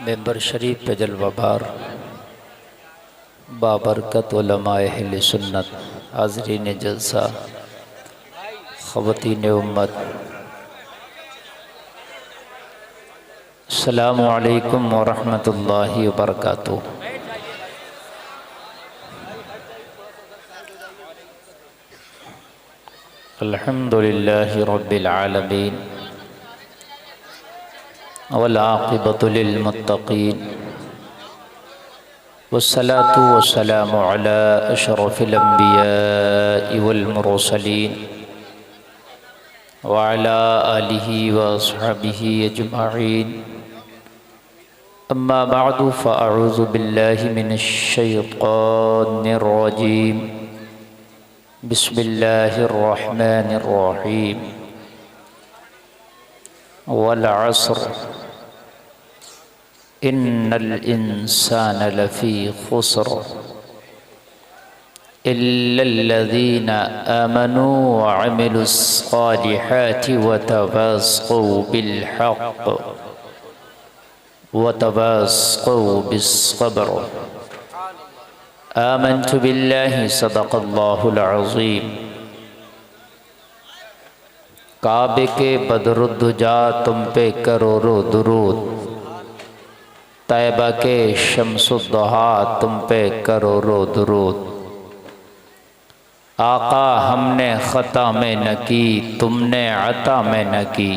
Member शरीफ पे जलवाबार बाबरकत उलमाए अहले सुन्नत, हाज़रीन जलसा, ख़वातीन उम्मत, अस्सलामु अलैकुम व रहमतुल्लाहि व बरकातुहू। अल्हम्दुलिल्लाहि रब्बिल आलमीन वल आक़िबतु लिल मुत्तक़ीन वस्सलातु वस्सलामु अला अशरफिल अंबियाइ वल मुरसलीन व अला आलिहि व अस्हाबिहि अजमईन। अम्मा बअदु फ़अऊज़ु बिल्लाहि मिनश शैतानिर रजीम। बिस्मिल्लाहिर रहमानिर रहीम। वल अस्र इन्नल इंसान लफ़ी खुस्र इल्लल्लज़ीना आमनू व अमिलुस्सालिहाति व तवास्सौ बिल हक़्क़ व तवास्सौ बिस्सब्र। आमन्तु बिल्लाहि सदक़ल्लाहुल अज़ीम। काबे के बदरुद्दुजा तुम पे करोड़ों दुरूद, तैबा के शम्सुद्दुहा तुम पे करोड़ों दुरूद। आका हमने ख़ता में न की, तुमने अता में न की,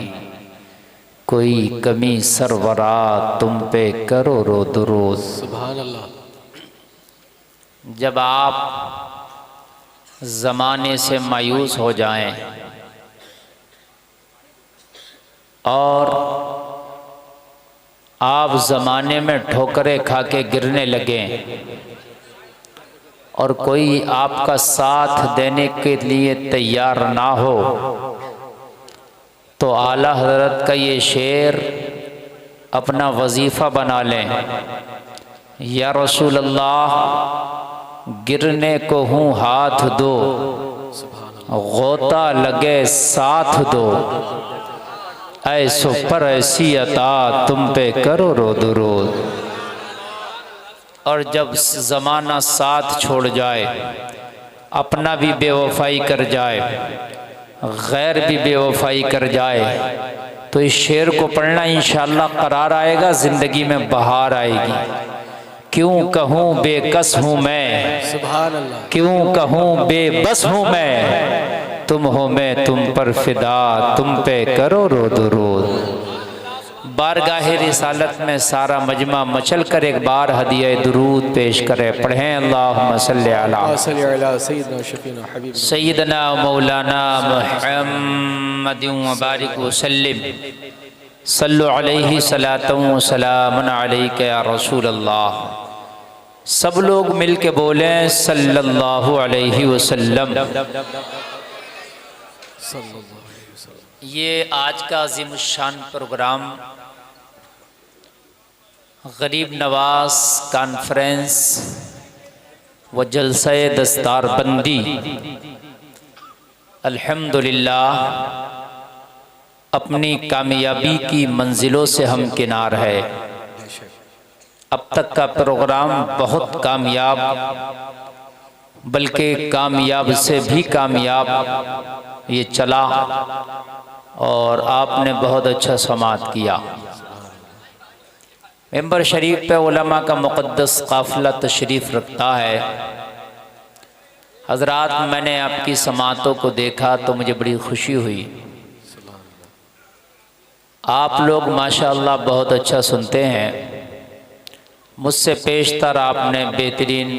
कोई कमी सरवरा तुम पे करोड़ों दुरूद। सुभान अल्लाह। जब आप ज़माने से मायूस हो जाएं और आप ज़माने में ठोकरें खा के गिरने लगें और कोई आपका साथ देने के लिए तैयार ना हो, तो आला हज़रत का ये शेर अपना वजीफ़ा बना लें। या रसूल अल्लाह, गिरने को हूँ हाथ दो, गोता लगे साथ दो, ऐसो पर ऐसी अता तुम पे करोड़ों दुरूद। और जब ज़माना साथ छोड़ जाए, अपना भी बेवफाई कर जाए, गैर भी बेवफाई कर जाए, तो इस शेर को पढ़ना इंशाअल्लाह करार आएगा, ज़िंदगी में बहार आएगी। क्यों कहूँ बेकस हूँ मैं, सुभान अल्लाह। क्यों कहूँ बेबस हूँ मैं, तुम हो मैं तुम पर फिदा, तुम पे करोड़ों दुरूद। बारगाहे रिसालत में सारा मजमा मचल कर एक बार हदिया दुरूद पेश करे। पढ़ें अल्लाहुम्मा सल्ली अला सय्यिदना मौलाना मुहम्मदिन व बारिक व सल्लिम। सल्लु अलैहि सलातun व सलामुन अलैका या रसूल अल्लाह। सब लोग मिल के बोलें सल्लल्लाहु अलैहि वसल्लम। ये आज का अज़ीम शान प्रोग्राम गरीब नवाज कॉन्फ्रेंस व जलसे दस्तारबंदी अल्हम्दुलिल्लाह अपनी कामयाबी की मंजिलों से हमकिनार है। अब तक का प्रोग्राम बहुत कामयाब, बल्कि कामयाब से भी कामयाब ये चला और आपने बहुत अच्छा समाअत किया। मेंबर शरीफ पे उलमा का मुक़द्दस काफ़िला तशरीफ़ रखता है। हज़रात, मैंने आपकी समाअतों को देखा तो मुझे बड़ी खुशी हुई। आप लोग माशाअल्लाह बहुत अच्छा सुनते हैं। मुझसे पेशतर आपने बेहतरीन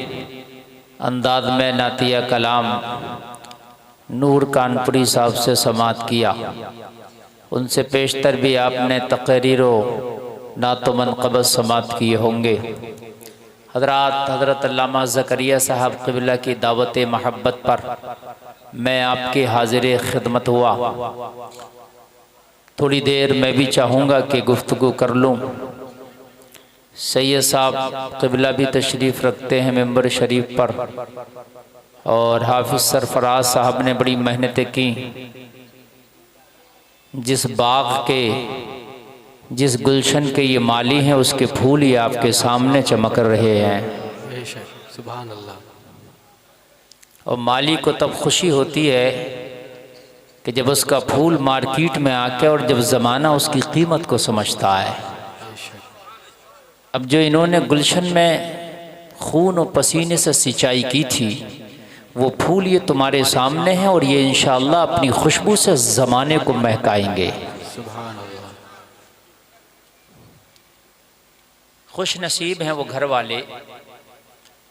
अंदाज में नातिया कलाम नूर कानपुरी साहब से समाअत किया। उनसे पेशतर भी आपने तक़रीरों नातो मनक़बत समाअत किए होंगे। हज़रात, हज़रत अल्लामा ज़करिया साहब क़िबला की दावत महब्बत पर मैं आपकी हाज़िर खिदमत हुआ। थोड़ी देर मैं भी चाहूँगा कि गुफ्तगू कर लूँ। सैयद साहब क़िबला भी तशरीफ़ रखते हैं मेंबर शरीफ पर, और हाफिज़ सरफराज साहब ने बड़ी मेहनतें की। जिस बाग़ के जिस गुलशन के ये माली हैं उसके फूल ही आपके सामने चमक रहे हैं। सुभान अल्लाह। और माली को तब खुशी होती है कि जब उसका फूल मार्केट में आके और जब ज़माना उसकी कीमत को समझता है। अब जो इन्होंने गुलशन में खून और पसीने से सिंचाई की थी वो फूल ये तुम्हारे सामने हैं और ये इंशाअल्लाह अपनी खुशबू से ज़माने को महकाएंगे। सुभान अल्लाह। खुश नसीब हैं वो घर वाले।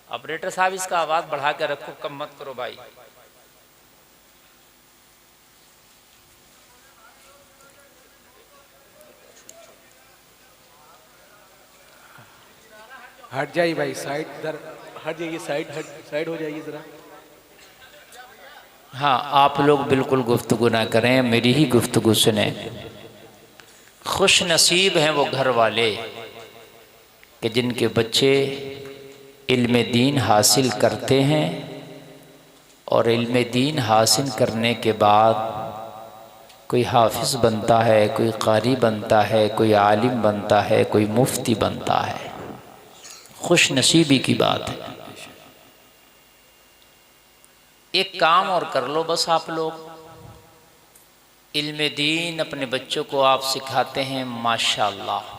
ऑपरेटर साहब इसका आवाज़ बढ़ा कर रखो, कम मत करो भाई। हट जाइए भाई, साइड इधर हट जाइए, साइड हो जाइए ज़रा। हाँ, आप लोग बिल्कुल गुफ्तगू ना करें, मेरी ही गुफ्तगू सुने। खुश नसीब हैं वो घर वाले कि जिनके बच्चे इल्म दीन हासिल करते हैं और इल्म दीन हासिल करने के बाद कोई हाफिज़ बनता है, कोई कारी बनता है, कोई आलिम बनता है, कोई मुफ्ती बनता है। खुश नसीबी की बात है। एक काम और कर लो बस आप लोग, इल्म दीन अपने बच्चों को आप सिखाते हैं, माशाअल्लाह।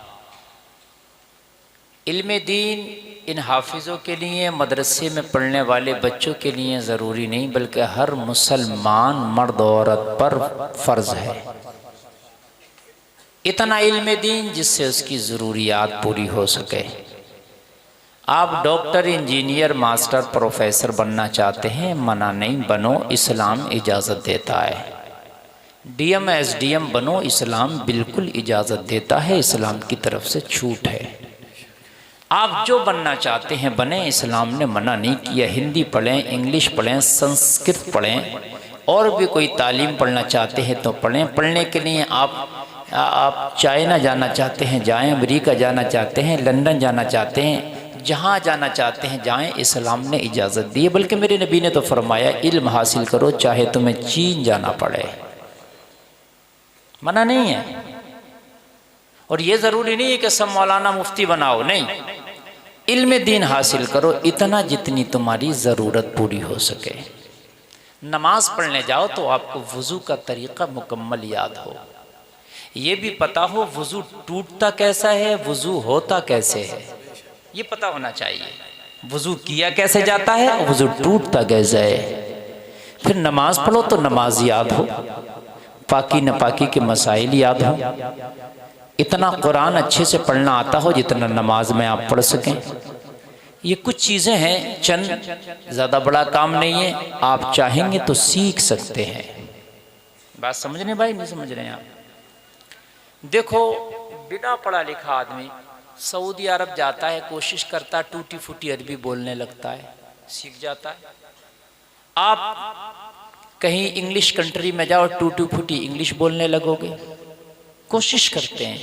इल्म दीन इन हाफिज़ों के लिए, मदरसे में पढ़ने वाले बच्चों के लिए ज़रूरी नहीं बल्कि हर मुसलमान मर्द औरत पर फ़र्ज़ है। इतना इल्म दीन जिससे उसकी ज़रूरियात पूरी हो सके। आप डॉक्टर, इंजीनियर, मास्टर, प्रोफेसर बनना चाहते हैं, मना नहीं, बनो, इस्लाम इजाज़त देता है। डीएम एसडीएम बनो, इस्लाम बिल्कुल इजाज़त देता है, इस्लाम की तरफ से छूट है। आप जो बनना चाहते हैं बने, इस्लाम ने मना नहीं किया। हिंदी पढ़ें, इंग्लिश पढ़ें, संस्कृत पढ़ें, और भी कोई तालीम पढ़ना चाहते हैं तो पढ़ें। पढ़ने के लिए आप चाइना जाना चाहते हैं जाएं, अमेरिका जाना चाहते हैं, लंदन जाना चाहते हैं, जहाँ जाना चाहते हैं जाएं, इस्लाम ने इजाज़त दी है। बल्कि मेरे नबी ने तो फरमाया इल्म हासिल करो चाहे तुम्हें चीन जाना पड़े, मना नहीं है। और ये ज़रूरी नहीं है कि सब मौलाना मुफ्ती बनाओ, नहीं, इल्म दीन हासिल करो इतना जितनी तुम्हारी ज़रूरत पूरी हो सके। नमाज पढ़ने जाओ तो आपको वज़ू का तरीक़ा मुकम्मल याद हो, ये भी पता हो वज़ू टूटता कैसा है, वज़ू होता कैसे है, ये पता होना चाहिए। वज़ू किया कैसे जाता है, वज़ू टूटता कैसे है। फिर नमाज पढ़ो तो नमाज याद हो, पाकी नपाकी के मसाइल याद हो, इतना कुरान अच्छे से पढ़ना आता हो जितना नमाज में आप पढ़ सकें। ये कुछ चीज़ें हैं, चंद, ज़्यादा बड़ा काम नहीं है। आप चाहेंगे तो सीख सकते हैं। बात समझ रहे भाई, नहीं समझ रहे हैं आप? देखो, बिना पढ़ा लिखा आदमी सऊदी अरब जाता है, कोशिश करता है, टूटी फूटी अरबी बोलने लगता है, सीख जाता है। आप कहीं इंग्लिश कंट्री में जाओ, टूटी फूटी इंग्लिश बोलने लगोगे। कोशिश करते हैं,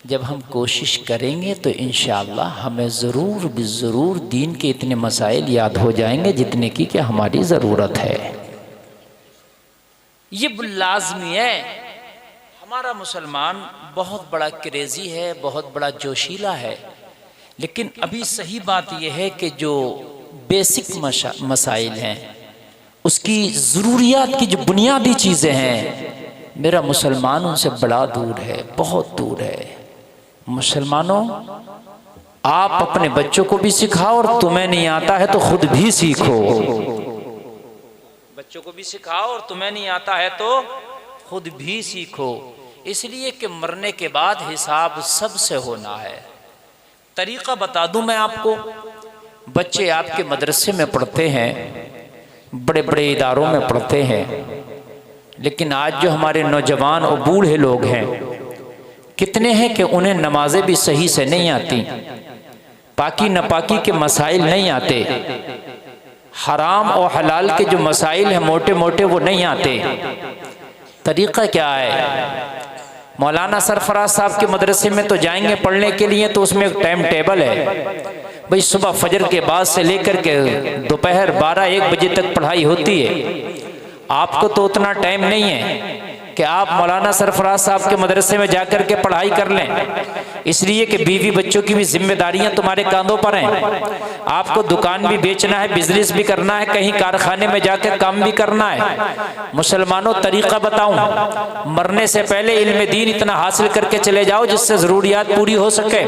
जब हम कोशिश करेंगे तो इंशाअल्लाह हमें ज़रूर दीन के इतने मसाइल याद हो जाएंगे जितने की कि हमारी ज़रूरत है। ये लाज़मी है। हमारा मुसलमान बहुत बड़ा क्रेज़ी है, बहुत बड़ा जोशीला है, लेकिन अभी सही बात यह है कि जो बेसिक मसाइल हैं, उसकी ज़रूरियात की जो बुनियादी चीज़ें हैं, मेरा मुसलमान उनसे बड़ा दूर है, बहुत दूर है। मुसलमानों, आप अपने बच्चों को भी सिखाओ और तुम्हें नहीं आता है तो खुद भी सीखो। बच्चों को भी सिखाओ और तुम्हें नहीं आता है तो खुद भी सीखो, इसलिए कि मरने के बाद हिसाब सबसे होना है। तरीक़ा बता दूं मैं आपको। बच्चे आपके मदरसे में पढ़ते हैं, बड़े बड़े इदारों में पढ़ते हैं, लेकिन आज जो हमारे नौजवान और बूढ़े लोग हैं, कितने हैं कि उन्हें नमाजें भी सही से नहीं आती, पाकी नपाकी के मसाइल नहीं आते, हराम और हलाल के जो मसाइल हैं मोटे मोटे वो नहीं आते। तरीक़ा क्या है? मौलाना सरफराज साहब के मदरसे में तो जाएंगे पढ़ने के लिए तो उसमें एक टाइम टेबल है भाई, सुबह फजर के बाद से लेकर के दोपहर 12-1 बजे तक पढ़ाई होती है। आपको तो उतना टाइम नहीं है, कि आप मौलाना सरफराज साहब के मदरसे में जाकर के पढ़ाई कर लें, इसलिए कि बीवी बच्चों की भी जिम्मेदारियां तुम्हारे कांधों पर हैं। आपको दुकान भी बेचना है, बिजनेस भी करना है, कहीं कारखाने में जाकर काम भी करना है। मुसलमानों, तरीका बताऊं, मरने से पहले इल्म दीन इतना हासिल करके चले जाओ जिससे ज़रूरियात पूरी हो सके।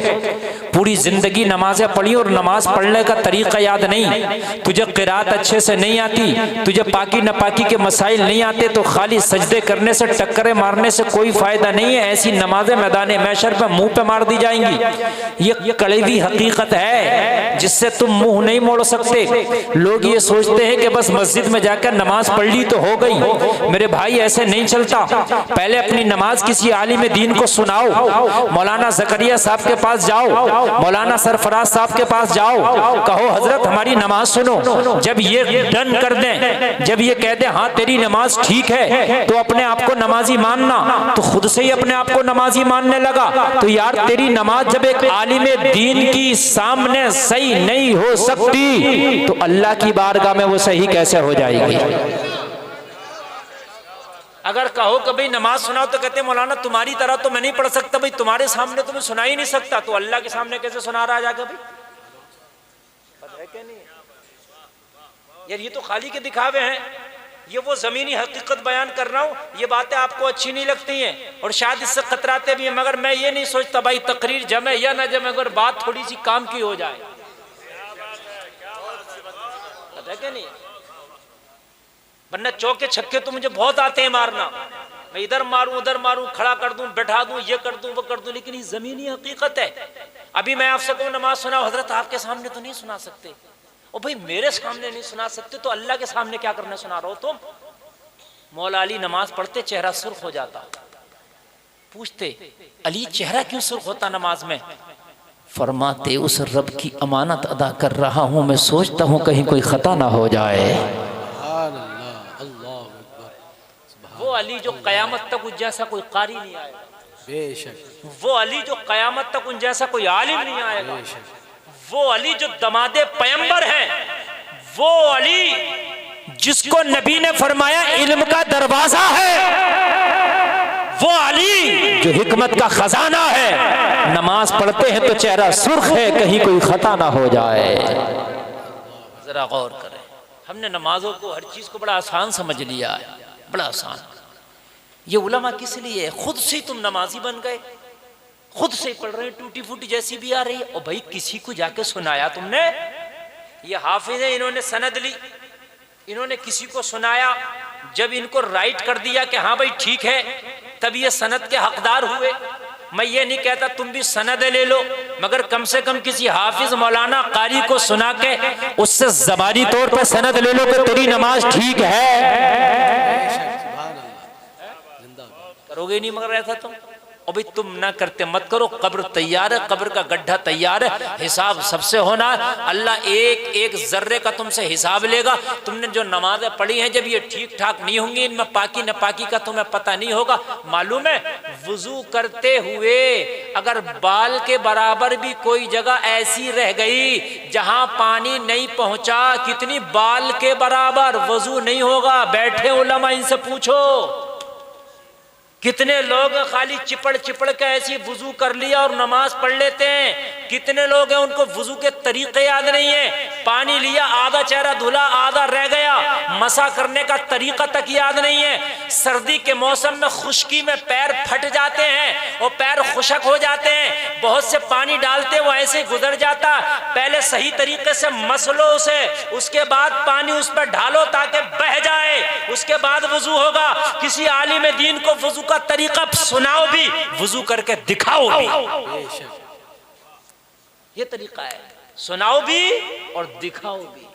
पूरी ज़िंदगी नमाज़ें पढ़ी और नमाज पढ़ने का तरीका याद नहीं, तुझे क़िरात अच्छे से नहीं आती, तुझे पाकी नपाकी के मसाइल नहीं आते, तो खाली सजदे करने से, टक्करें मारने से कोई फ़ायदा नहीं है। ऐसी नमाजें मैदान महशर पे मुंह पे मार दी जाएंगी। ये कड़वी हकीकत है जिससे तुम मुंह नहीं मोड़ सकते। लोग ये सोचते हैं कि बस मस्जिद में जाकर नमाज पढ़ ली तो हो गई। मेरे भाई, ऐसे नहीं चलता। पहले अपनी नमाज किसी आलिम दीन को सुनाओ। मौलाना ज़करिया साहब के पास जाओ, मौलाना सरफराज साहब के पास जाओ, कहो हजरत हमारी नमाज सुनो। जब ये डन कर दें, जब ये कह दें हाँ तेरी नमाज ठीक है, तो अपने आप को नमाजी मानना। तो खुद से ही अपने आप को नमाजी मानने लगा। तो यार, तेरी नमाज जब एक आलिम दीन की सामने सही नहीं हो सकती, तो अल्लाह की बारगाह में वो सही कैसे हो जाएगी? अगर कहो कि भाई नमाज सुनाओ, तो कहते मौलाना तुम्हारी तरह तो मैं नहीं पढ़ सकता। भाई तुम्हारे सामने तो मैं सुना ही नहीं सकता, तो अल्लाह के सामने कैसे सुना रहा है जाकर? भाई पता है क्या नहीं यार, ये तो खाली के दिखावे हैं। ये वो जमीनी हकीकत बयान कर रहा हूँ। ये बातें आपको अच्छी नहीं लगती हैं और शायद इससे खतराते भी हैं, मगर मैं ये नहीं सोचता भाई तकरीर जमे या ना जमे, अगर बात थोड़ी सी काम की हो जाए। पता है क्या नहीं, वरना चौके छक्के तो मुझे बहुत आते हैं मारना। मैं इधर मारूं, उधर मारूं, खड़ा कर दूं, बैठा दूं, ये कर दूं, वो कर दूं, लेकिन ये जमीनी हकीकत है। अभी मैं आपसे कहूं नमाज सुनाओ, हजरत आपके सामने तो नहीं सुना सकते। ओ भाई, मेरे सामने नहीं सुना सकते तो अल्लाह के सामने क्या करने सुना रहे हो तुम? मौला अली नमाज पढ़ते चेहरा सुर्ख हो जाता। पूछते अली चेहरा क्यों सुर्ख होता नमाज में? फरमाते उस रब की अमानत अदा कर रहा हूं, मैं सोचता हूं कहीं कोई खता ना हो जाए। वो अली जो कयामत तक उस जैसा कोई कारी नहीं आएगा, बेशक। वो अली जो कयामत तक उन जैसा कोई आलिम नहीं आएगा, वो अली जो दमादे पैगंबर हैं, वो अली जिसको नबी ने फरमाया इल्म का दरवाजा है, वो अली जो हिकमत का खजाना है। नमाज पढ़ते हैं तो चेहरा सुर्ख है, कहीं कोई खता ना हो जाए। जरा गौर करें, हमने नमाजों को, हर चीज को बड़ा आसान समझ लिया है, बड़ा आसान। ये उलमा किस लिए है? खुद से तुम नमाजी बन गए, खुद से पढ़ रहे हैं, टूटी फूटी जैसी भी आ रही है। और भाई किसी को जाके सुनाया तुमने? ये हाफिज है, इन्होंने सनद ली, इन्होंने किसी को सुनाया, जब इनको राइट कर दिया कि हाँ भाई ठीक है, तब ये सनद के हकदार हुए। मैं ये नहीं कहता तुम भी सनद ले लो, मगर कम से कम किसी हाफिज मौलाना कारी को सुना के उससे ज़बानी तौर पर सनद ले लो कि तेरी नमाज ठीक है। करोगे नहीं मगर ऐसा तुम? और भाई तुम ना करते मत करो। कब्र तैयार है, कब्र का गड्ढा तैयार है, हिसाब सबसे होना। अल्लाह एक एक जर्रे का तुमसे हिसाब लेगा। तुमने जो नमाजें पढ़ी हैं, जब ये ठीक ठाक नहीं होंगी, इनमें पाकी नपाकी का तुम्हें पता नहीं होगा। मालूम है, वुजू करते हुए अगर बाल के बराबर भी कोई जगह ऐसी रह गई जहां पानी नहीं पहुंचा, कितनी बाल के बराबर, वुजू नहीं होगा। बैठे उलमा, इनसे पूछो कितने लोग खाली चिपड़ चिपड़ के ऐसी वुजू कर लिया और नमाज पढ़ लेते हैं। कितने लोग हैं उनको वुजू के तरीके याद नहीं है। पानी लिया, आधा चेहरा धुला, आधा रह गया, मसा करने का तरीका तक याद नहीं है। सर्दी के मौसम में खुश्की में पैर फट जाते हैं और पैर खुशक हो जाते हैं। बहुत से पानी डालते वो ऐसे गुजर जाता। पहले सही तरीके से मसलो उसे, उसके बाद पानी उस पर ढालो ताकि बह जाए, उसके बाद वुजू होगा। किसी आलिम दीन को वुजू का तरीका सुनाओ भी, वुजू करके दिखाओ भी। ये तरीका है, सुनाओ भी और दिखाओ भी।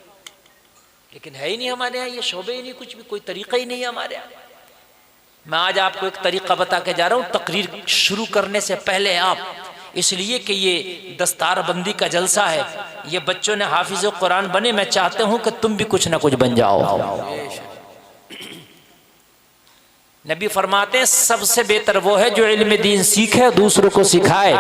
लेकिन है ही नहीं हमारे यहाँ, ये शोबे ही नहीं, कुछ भी कोई तरीका ही नहीं है हमारे यहाँ। मैं आज आपको एक तरीका बता के जा रहा हूँ तकरीर शुरू करने से पहले। आप इसलिए कि ये दस्तारबंदी का जलसा है, ये बच्चों ने हाफिज कुरान बने, मैं चाहता हूँ कि तुम भी कुछ ना कुछ बन जाओ। नबी फरमाते हैं सबसे बेहतर वो है जो इल्म दीन सीखे दूसरों को सिखाए।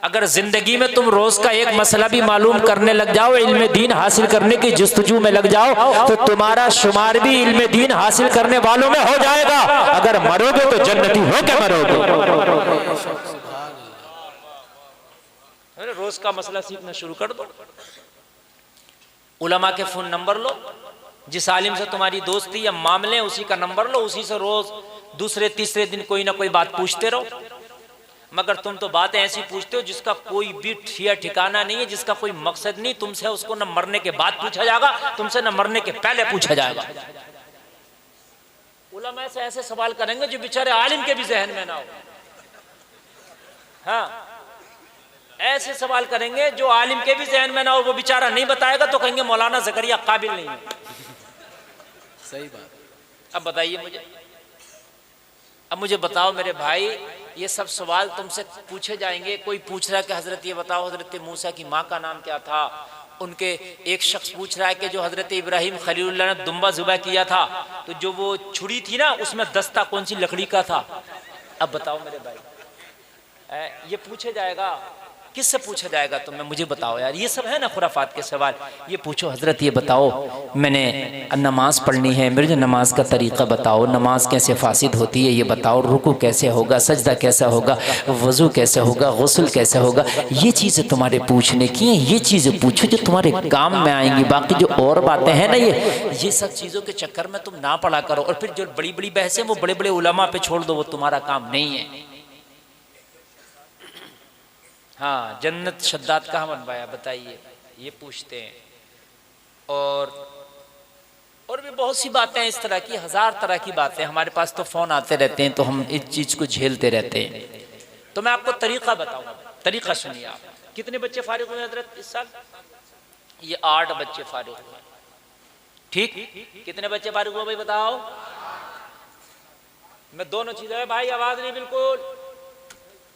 अगर जिंदगी में तुम रोज का एक मसला भी मालूम करने लग जाओ, इल्म दीन हासिल करने की जुस्तजू में लग जाओ, तो तुम्हारा शुमार भी इल्म दीन हासिल करने वालों में हो जाएगा। अगर मरोगे तो जन्नती हो के मरोगे। रोज का मसला सीखना शुरू कर दो। उलमा के फोन नंबर लो, जिस आलिम से तुम्हारी दोस्ती या मामले उसी का नंबर लो, उसी से रोज दूसरे तीसरे दिन कोई ना कोई बात पूछते रहो। मगर तुम तो बातें ऐसी पूछते हो जिसका कोई भी ठिकाना नहीं है, जिसका कोई मकसद नहीं। तुमसे उसको न मरने के बाद पूछा जाएगा, तुमसे न मरने के पहले पूछा जाएगा। उलमा से ऐसे सवाल करेंगे जो बेचारे आलिम के भी जहन में ना हो। हाँ, ऐसे सवाल करेंगे जो आलिम के भी जहन में ना हो। वो बेचारा नहीं बताएगा तो कहेंगे मौलाना ज़करिया काबिल नहीं है। सही बात। अब बताइए मुझे, अब मुझे बताओ मेरे भाई, ये सब सवाल तुमसे पूछे जाएंगे। कोई पूछ रहा है कि हजरत ये बताओ हजरत मूसा की माँ का नाम क्या था। उनके एक शख्स पूछ रहा है कि जो हजरत इब्राहिम खलीलुल्लाह ने दुम्बा ज़ुबह किया था, तो जो वो छुरी थी ना, उसमें दस्ता कौन सी लकड़ी का था। अब बताओ मेरे भाई, ये पूछे जाएगा। किससे पूछा जाएगा तुम्हें, मुझे बताओ यार। ये सब है ना खुराफात के सवाल। ये पूछो हजरत ये बताओ मैंने नमाज पढ़नी है, मुझे नमाज का तरीक़ा बताओ, नमाज कैसे फासिद होती है ये बताओ, रुकू कैसे होगा, सजदा कैसा होगा, वज़ू कैसे होगा, गुस्ल कैसे होगा। ये चीज़ें तुम्हारे पूछने की हैं। ये चीज़ें पूछो जो तुम्हारे काम में आएंगी। बाकी जो और बातें हैं ना, ये सब चीज़ों के चक्कर में तुम ना पड़ा करो। और फिर जो बड़ी बड़ी बहसें वो बड़े बड़े उलमा पे छोड़ दो, वो तुम्हारा काम नहीं है। हाँ, जन्नत शद्दाद कहाँ बनवाया बताइए, ये पूछते हैं। और भी बहुत सी बातें हैं इस तरह की, हजार तरह की बातें। हमारे पास तो फ़ोन आते रहते हैं, तो हम इस चीज़ को झेलते रहते हैं। तो मैं आपको तरीक़ा बताऊंगा, तरीक़ा सुनिए आप। कितने बच्चे फारिग हुए हजरत इस साल? ये 8 बच्चे फारिग हुए। ठीक, कितने बच्चे फारिग हुए भाई बताओ? मैं दोनों चीज़ें भाई, आवाज़ नहीं, बिल्कुल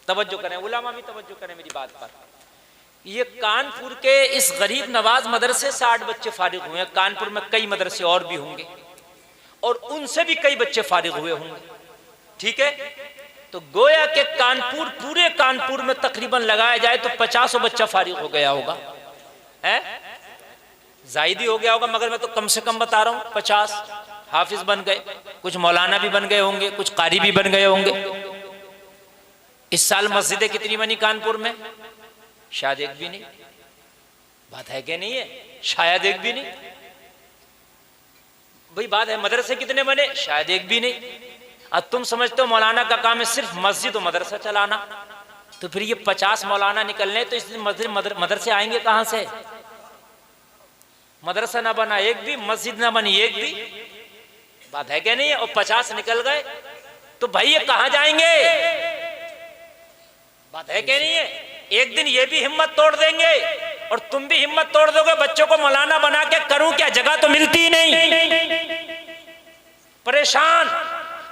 तवज्जो करें, उलमा भी तवज्जो करें मेरी बात पर। ये कानपुर के इस गरीब नवाज मदरसे से 8 बच्चे फारिग हुए हैं। कानपुर में कई मदरसे और भी होंगे, और उनसे भी कई बच्चे फारिग हुए होंगे। ठीक है, तो गोया के कानपुर, पूरे कानपुर में तकरीबन लगाया जाए तो 50 बच्चा फारिग हो गया होगा। है जायदी हो गया होगा, मगर मैं तो कम से कम बता रहा हूँ 50 हाफिज बन गए, कुछ मौलाना भी बन गए होंगे, कुछ कारी भी बन गए होंगे। इस साल मस्जिदें कितनी बनी कानपुर में? शायद एक भी नहीं। बात है कि नहीं है? शायद एक भी नहीं भाई, बात है। मदरसे कितने बने? शायद एक भी नहीं। अब तुम समझते हो मौलाना का काम है सिर्फ मस्जिद और मदरसा चलाना, तो फिर ये 50 मौलाना निकलने, तो इस मदरसे आएंगे कहां से? मदरसा ना बना एक भी, मस्जिद ना बनी एक भी। बात है कि नहीं है? और 50 निकल गए, तो भाई ये कहां जाएंगे? बात है कि नहीं है? एक दिन ये भी हिम्मत तोड़ देंगे और तुम भी हिम्मत तोड़ दोगे। बच्चों को मौलाना बना के करूं क्या, जगह तो मिलती नहीं। परेशान,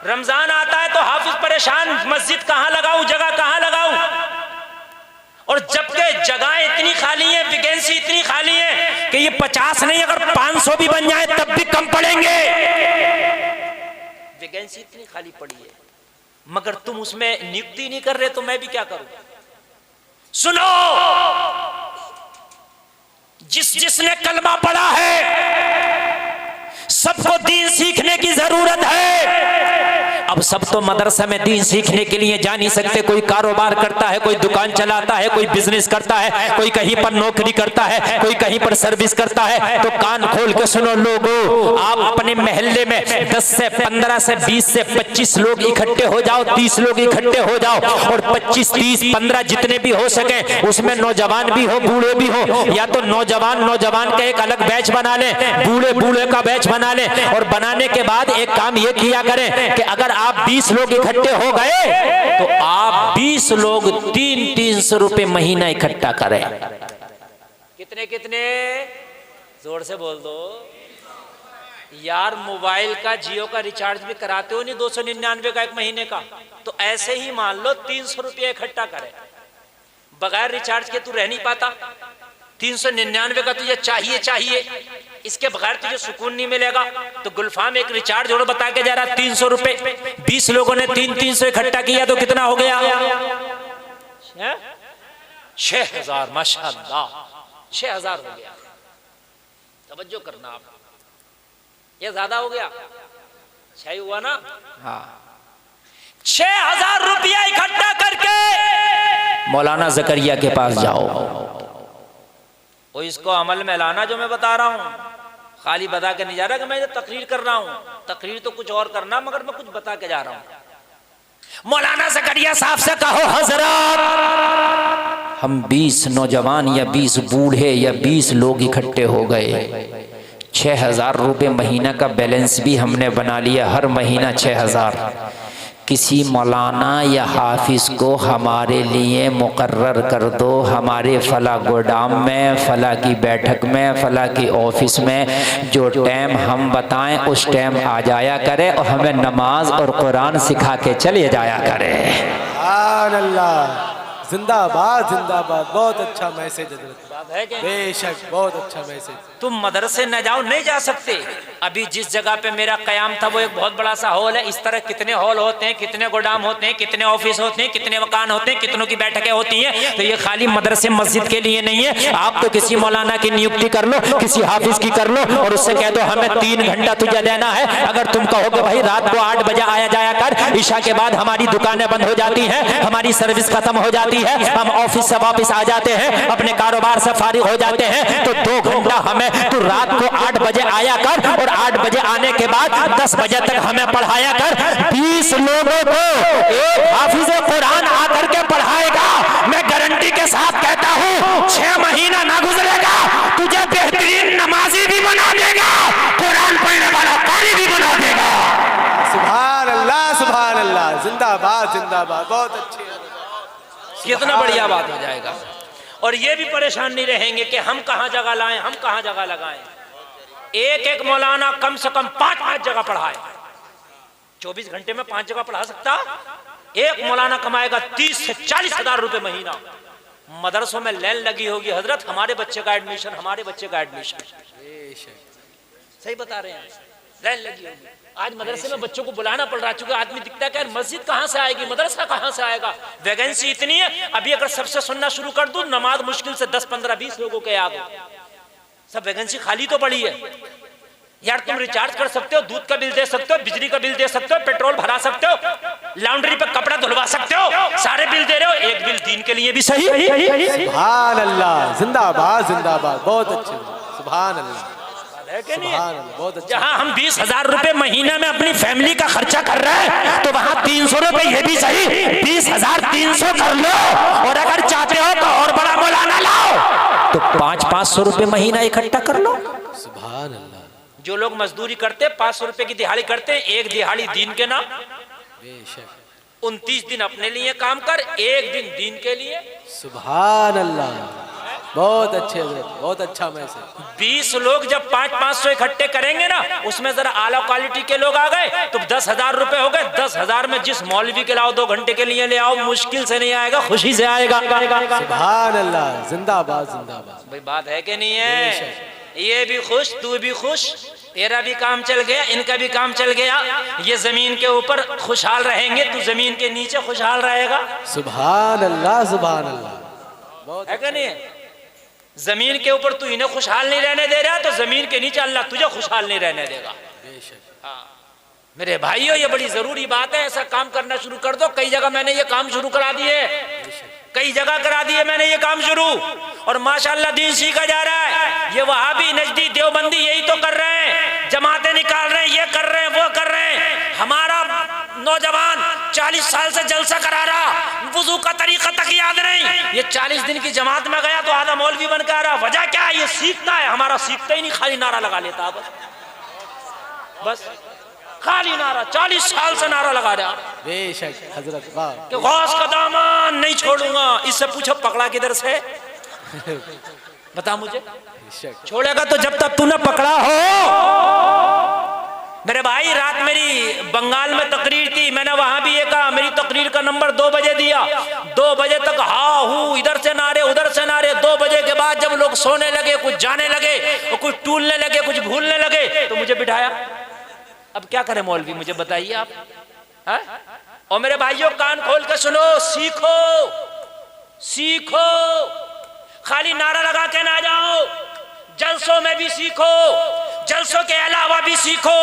रमजान आता है तो हाफिज परेशान, मस्जिद कहां लगाऊं, जगह कहां लगाऊं। और जबकि जगह इतनी खाली है, वैकेंसी इतनी खाली है कि ये 50 नहीं, अगर 500 भी बन जाए तब भी कम पड़ेंगे। वैकेंसी इतनी खाली पड़ी है, मगर तुम उसमें नियुक्ति नहीं कर रहे, तो मैं भी क्या करूं। सुनो, जिसने कलमा पढ़ा है सबको दीन सीखने की जरूरत है। अब सब तो मदरसा में दीन सीखने के लिए जा नहीं सकते। कोई कारोबार करता है, कोई दुकान चलाता है, कोई बिजनेस करता है, कोई कहीं पर नौकरी करता है, कोई कहीं पर सर्विस करता है। तो कान खोल के सुनो लोगों, आप अपने मोहल्ले में 10 से 15 से 20 से 25 लोग इकट्ठे हो जाओ, 30 लोग इकट्ठे हो जाओ, और 25, 30, 15 जितने भी हो सके, उसमें नौजवान भी हो, बूढ़े भी हो। या तो नौजवान का एक अलग बैच बना ले, बूढ़े का बैच बना ले। और बनाने के बाद एक काम ये किया करें कि अगर आप 20 लोग इकट्ठे हो गए तो आप 20 लोग 300 रुपए महीना इकट्ठा करें। कितने? जोर से बोल दो यार। मोबाइल का, जियो का रिचार्ज भी कराते हो नहीं 299 का एक महीने का, तो ऐसे ही मान लो 300 रुपया इकट्ठा करें। बगैर रिचार्ज के तू रह नहीं पाता। 399 का तुझे चाहिए, इसके बगैर तुझे सुकून नहीं मिलेगा। तो गुलफाम एक रिचार्ज जोड़ो बता के जा रहा 300 रुपए। 20 लोगों ने 300 इकट्ठा किया तो कितना हो गया? 6,000 माशाअल्लाह, 6,000 हो गया। तवज्जो करना आप, ये ज्यादा हो गया, सही हुआ ना? हाँ, 6,000 रुपया इकट्ठा करके मौलाना जकरिया के पास जाओ, वो इसको अमल में लाना जो मैं बता रहा हूँ। खाली बता के नहीं जा रहा कि मैं तकरीर कर रहा हूँ, तकरीर तो कुछ और करना, मगर मैं कुछ बता के जा रहा हूँ। मौलाना जकरिया साहब से कहो, हजरत हम 20 नौजवान या 20 बूढ़े या 20 लोग इकट्ठे हो गए, 6,000 रुपये महीना का बैलेंस भी हमने बना लिया, हर महीना 6,000। किसी मौलाना या हाफिज को हमारे लिए मुकर्रर कर दो, हमारे फला गोदाम में, फला की बैठक में, फला की ऑफिस में, जो टाइम हम बताएं उस टाइम आ जाया करे और हमें नमाज और कुरान सिखा के चले जाया करे। अल्लाह, जिंदाबाद जिंदाबाद, बहुत अच्छा मैसेज है, बेशक बहुत अच्छा मैसेज। तुम मदरसे न जाओ, नहीं जा सकते। अभी जिस जगह पे मेरा कयाम था वो एक बहुत बड़ा सा हॉल है। इस तरह कितने हॉल होते हैं, कितने गोदाम होते हैं, कितने ऑफिस होते हैं, कितने मकान होते हैं, कितनों की बैठकें होती हैं। तो ये खाली मदरसे मस्जिद के लिए नहीं है। आप तो किसी मौलाना की नियुक्ति कर लो, किसी हाफिज की कर लो और उससे कह दो हमें 3 घंटा तुझे देना है। अगर तुम कहोगे भाई रात को 8 बजे आया जाया कर, ईशा के बाद हमारी दुकानें बंद हो जाती हैं, हमारी सर्विस खत्म हो जाती है, हम ऑफिस से वापस आ जाते हैं, अपने कारोबार से फारिग हो जाते हैं, तो 2 घंटा हमें, तू रात को 8 बजे आया कर और 8 बजे आने के बाद 10 बजे तक हमें पढ़ाया कर। 20 लोगों को एक हाफिज कुरान आकर के पढ़ाएगा, मैं गारंटी के साथ कहता हूँ 6 महीना ना गुजरेगा, तुझे बेहतरीन नमाजी भी बना देगा, कुरान पढ़ने वाला कारी भी बना देगा। सुभान अल्लाह, सुभान अल्लाह, जिंदाबाद जिंदाबाद, बहुत अच्छी, कितना बढ़िया बात हो जाएगा। और ये भी परेशान नहीं रहेंगे कि हम कहाँ जगह लाएं, हम कहाँ जगह लगाएं। एक एक मौलाना कम से कम 5-5 जगह पढ़ाए, 24 घंटे में 5 जगह पढ़ा सकता। एक मौलाना कमाएगा 30 से 40 हजार रुपए महीना। मदरसों में लाइन लगी होगी, हजरत हमारे बच्चे का एडमिशन, हमारे बच्चे का एडमिशन। सही बता रहे हैं, लाइन लगी होगी। आज मदरसे में बच्चों को बुलाना पड़ रहा, चूंकि आदमी दिखता है कि मस्जिद कहाँ से आएगी, मदरसा कहाँ से आएगा, वैकेंसी इतनी है। अभी अगर सबसे सुनना शुरू कर दूं, नमाज मुश्किल से 10, 15, 20 लोगों के याद हो, सब वैकेंसी खाली तो पड़ी है। यार तुम रिचार्ज कर सकते हो, दूध का बिल दे सकते हो, बिजली का बिल दे सकते हो, पेट्रोल भरा सकते हो, लॉन्ड्री पे कपड़ा धुलवा सकते हो, सारे बिल दे रहे हो, एक बिल दीन के लिए भी सही। सुभान अल्लाह, जिंदाबाद जिंदाबाद, बहुत अच्छे, सुभान अल्लाह, है कि नहीं? बहुत अच्छा। जहाँ हम 20,000 रुपए महीने में अपनी फैमिली का खर्चा कर रहे हैं, तो वहाँ 300 रुपए ये भी सही, 20,300 कर लो। और अगर चाहते हो तो और बड़ा मौलाना लाओ, तो 500-500 रुपए महीना इकट्ठा कर लो। सुभान अल्लाह। जो लोग मजदूरी करते 500 रुपए की दिहाड़ी करते हैं, एक दिहाड़ी दीन के नाम, 29 दिन अपने लिए काम कर, एक दिन दीन के लिए। सुभान अल्लाह, बहुत अच्छे, बहुत अच्छा मैसेज। 20 लोग जब 500-500 इकट्ठे करेंगे ना, उसमें जरा आला क्वालिटी के लोग आ गए तो 10,000 रुपए हो गए। 10,000 में जिस मौलवी के लाओ 2 घंटे के लिए ले आओ, मुश्किल से नहीं आएगा, खुशी से आएगा। सुभान अल्लाह, जिंदाबाद जिंदाबाद। भाई बात है कि नहीं है? ये भी खुश, तू भी खुश, तेरा भी काम चल गया, इनका भी काम चल गया। ये जमीन के ऊपर खुशहाल रहेंगे, तू जमीन के नीचे खुशहाल रहेगा। सुभान अल्लाह, सुभान अल्लाह, है कि नहीं? जमीन के ऊपर तू इन्हें खुशहाल नहीं रहने दे रहा, तो जमीन के नीचे अल्लाह तुझे खुशहाल नहीं रहने देगा। हाँ मेरे भाइयों, ये बड़ी जरूरी बात है, ऐसा काम करना शुरू कर दो। कई जगह मैंने ये काम शुरू करा दिए, कई जगह करा दिए मैंने ये काम शुरू, और माशाअल्लाह दीन सीखा जा रहा है। ये वहाबी, नजदी, देवबंदी यही तो कर रहे हैं, जमातें निकाल रहे हैं, ये कर रहे हैं, वो कर रहे हैं। हमारा नौजवान 40 साल से जलसा करा रहा, वुजू का तरीका तक याद नहीं। ये 40 दिन की जमात में गया तो आधा मौलवी बन के आ रहा। वजह क्या है? ये सीखता है, हमारा सीखता ही नहीं, खाली नारा लगा लेता। बस खाली नारा, 40 साल से नारा लगा रहा। बेशक हजरत, वाह, कि गौस का दामन नहीं छोड़ूंगा। इससे पूछो पकड़ा किधर से, बता मुझे। छोड़ेगा तो जब तक तूने पकड़ा हो। मेरे भाई, रात मेरी बंगाल में तकरीर थी, मैंने वहां भी ये कहा, मेरी तकरीर का नंबर 2 बजे दिया। 2 बजे तक हा हूँ, इधर से नारे उधर से नारे। 2 बजे के बाद जब लोग सोने लगे, कुछ जाने लगे, और कुछ टूलने लगे, कुछ भूलने लगे, तो मुझे बिठाया। अब क्या करें मौलवी, मुझे बताइए आप। और मेरे भाइयों, कान खोल के सुनो, सीखो। सीखो, खाली नारा लगा के ना जाओ, जलसों में भी सीखो, जलसों के अलावा भी सीखो,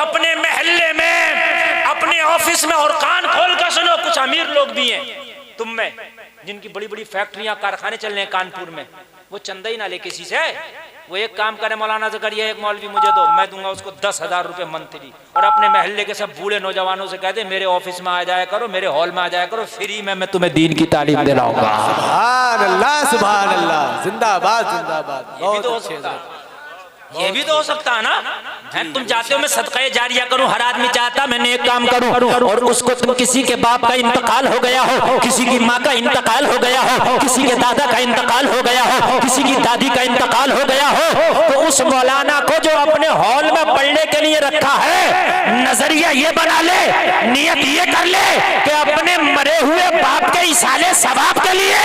अपने महल्ले में, अपने ऑफिस में, और कान खोल कर सुनो। कुछ अमीर लोग भी हैं तुम में, जिनकी बड़ी बड़ी फैक्ट्रियां कारखाने चल रहे हैं कानपुर में, वो चंदा ही ना ले किसी से। वो एक काम करे, मौलाना से करिए, एक मौलवी मुझे दो, मैं दूंगा उसको 10,000 रुपए मंथली, और अपने महल्ले के सब बूढ़े नौजवानों से कहते मेरे ऑफिस में आ जाया करो, मेरे हॉल में आ जाया करो, फ्री में मैं तुम्हें दीन की तालीम दिलाऊंगा। सुभान अल्लाह, सुभान अल्लाह, जिंदाबाद जिंदाबाद। बहुत अच्छे। ये भी तो हो सकता है ना है? तुम चाहते हो मैं सदका जारिया करूं, हर आदमी चाहता मैं नेक काम करूं, और उसको तुम किसी के बाप का इंतकाल हो गया हो, किसी की माँ का इंतकाल हो गया हो, किसी के दादा का इंतकाल हो गया हो, किसी की दादी का इंतकाल हो गया हो, तो उस मौलाना को जो अपने हॉल में पढ़ने के लिए रखा है, नजरिया ये बना ले, नियत ये कर ले कि अपने मरे हुए बाप के इसाले सवाब के लिए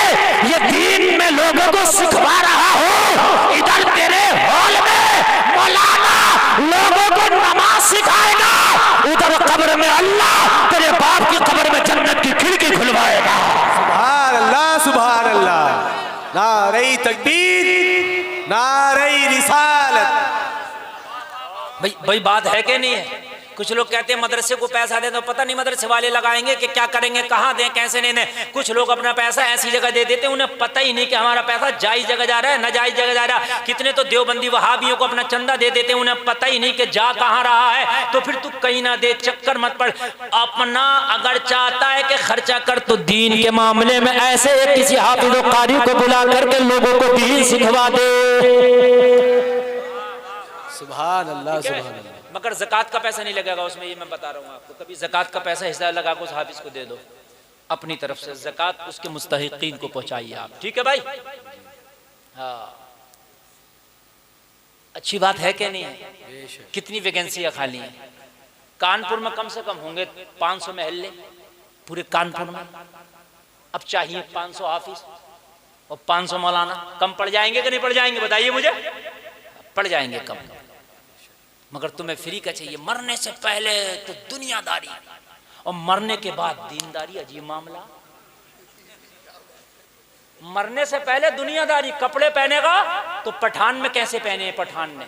ये दीन में लोगों को सिखवा रहा हो। इधर तेरे हॉल में मौलाना लोगों को नमाज सिखाएगा, उधर कब्र में अल्लाह तेरे बाप की कब्र में जन्नत की खिड़की खुलवाएगा। सुभान अल्लाह, सुभान अल्लाह। नारे तकबीर, नारे रिसालत। भाई बात है कि नहीं है? कुछ लोग कहते हैं मदरसे को पैसा दे दो, पता नहीं मदरसे वाले लगाएंगे कि क्या करेंगे, कहाँ दें, कैसे नहीं दें। कुछ लोग अपना पैसा ऐसी जगह दे देते हैं, उन्हें पता ही नहीं कि हमारा पैसा जायज जगह जा रहा है, नाजायज जगह जा रहा है। कितने तो देवबंदी वहाबियों को अपना चंदा दे देते हैं, उन्हें पता ही नहीं कि जा कहाँ रहा है। तो फिर तू कहीं ना दे, चक्कर मत पड़। अपना अगर चाहता है कि खर्चा कर, तो दीन के मामले में ऐसे किसी हाफिज व कारी को बुला करके लोगों को दीन सिखवा दे। सुभान अल्लाह, सुभान अल्लाह। मगर ज़कात का पैसा नहीं लगेगा उसमें, ये मैं बता रहा हूँ आपको। कभी ज़कात का पैसा हिस्सा लगा के उस हाफिज को दे दो, अपनी तरफ से ज़कात उसके मुस्तहिकीन को पहुंचाइए आप, ठीक है भाई? हाँ, अच्छी बात है कि नहीं है? कितनी वैकेंसियां खाली हैं कानपुर में? कम से कम होंगे 500 महल्ले पूरे कानपुर में। अब चाहिए 500 हाफिज और 500 मौलाना। कम पड़ जाएंगे कि नहीं पड़ जाएंगे बताइए मुझे? पड़ जाएंगे कम। मगर तुम्हें फ्री का चाहिए। मरने से पहले तो दुनियादारी और मरने के बाद दीनदारी, अजीब मामला। मरने से पहले दुनियादारी, कपड़े पहनेगा तो पठान में कैसे पहने पठान ने?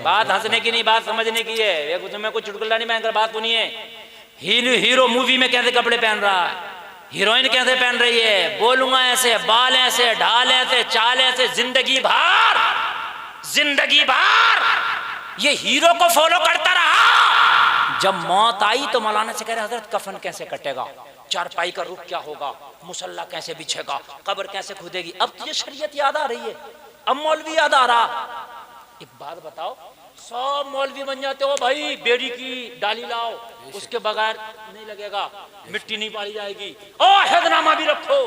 बात हंसने की नहीं, बात समझने की है। एक तुम्हें कुछ चुटकुला नहीं, मैं बात सुनिए। हीरो मूवी में कैसे कपड़े पहन रहा है, हीरोइन कैसे पहन रही है, बोलूंगा ऐसे, बाल ऐसे, ढाल ऐसे, चाल ऐसे, जिंदगी भर ये हीरो को फॉलो करता रहा। जब मौत आई तो मौलाना से कह रहे हजरत कफन कैसे कटेगा, चारपाई का रुख क्या होगा, मुसल्ला कैसे बिछेगा, कब्र कैसे खुदेगी। अब तुझे शरीयत याद आ रही है, अब मौलवी याद आ रहा। एक बात बताओ, 100 मौलवी बन जाते हो भाई, बेड़ी की डाली लाओ, उसके बगैर नहीं लगेगा, मिट्टी नहीं पाली जाएगी, और अहदनामा भी रखो।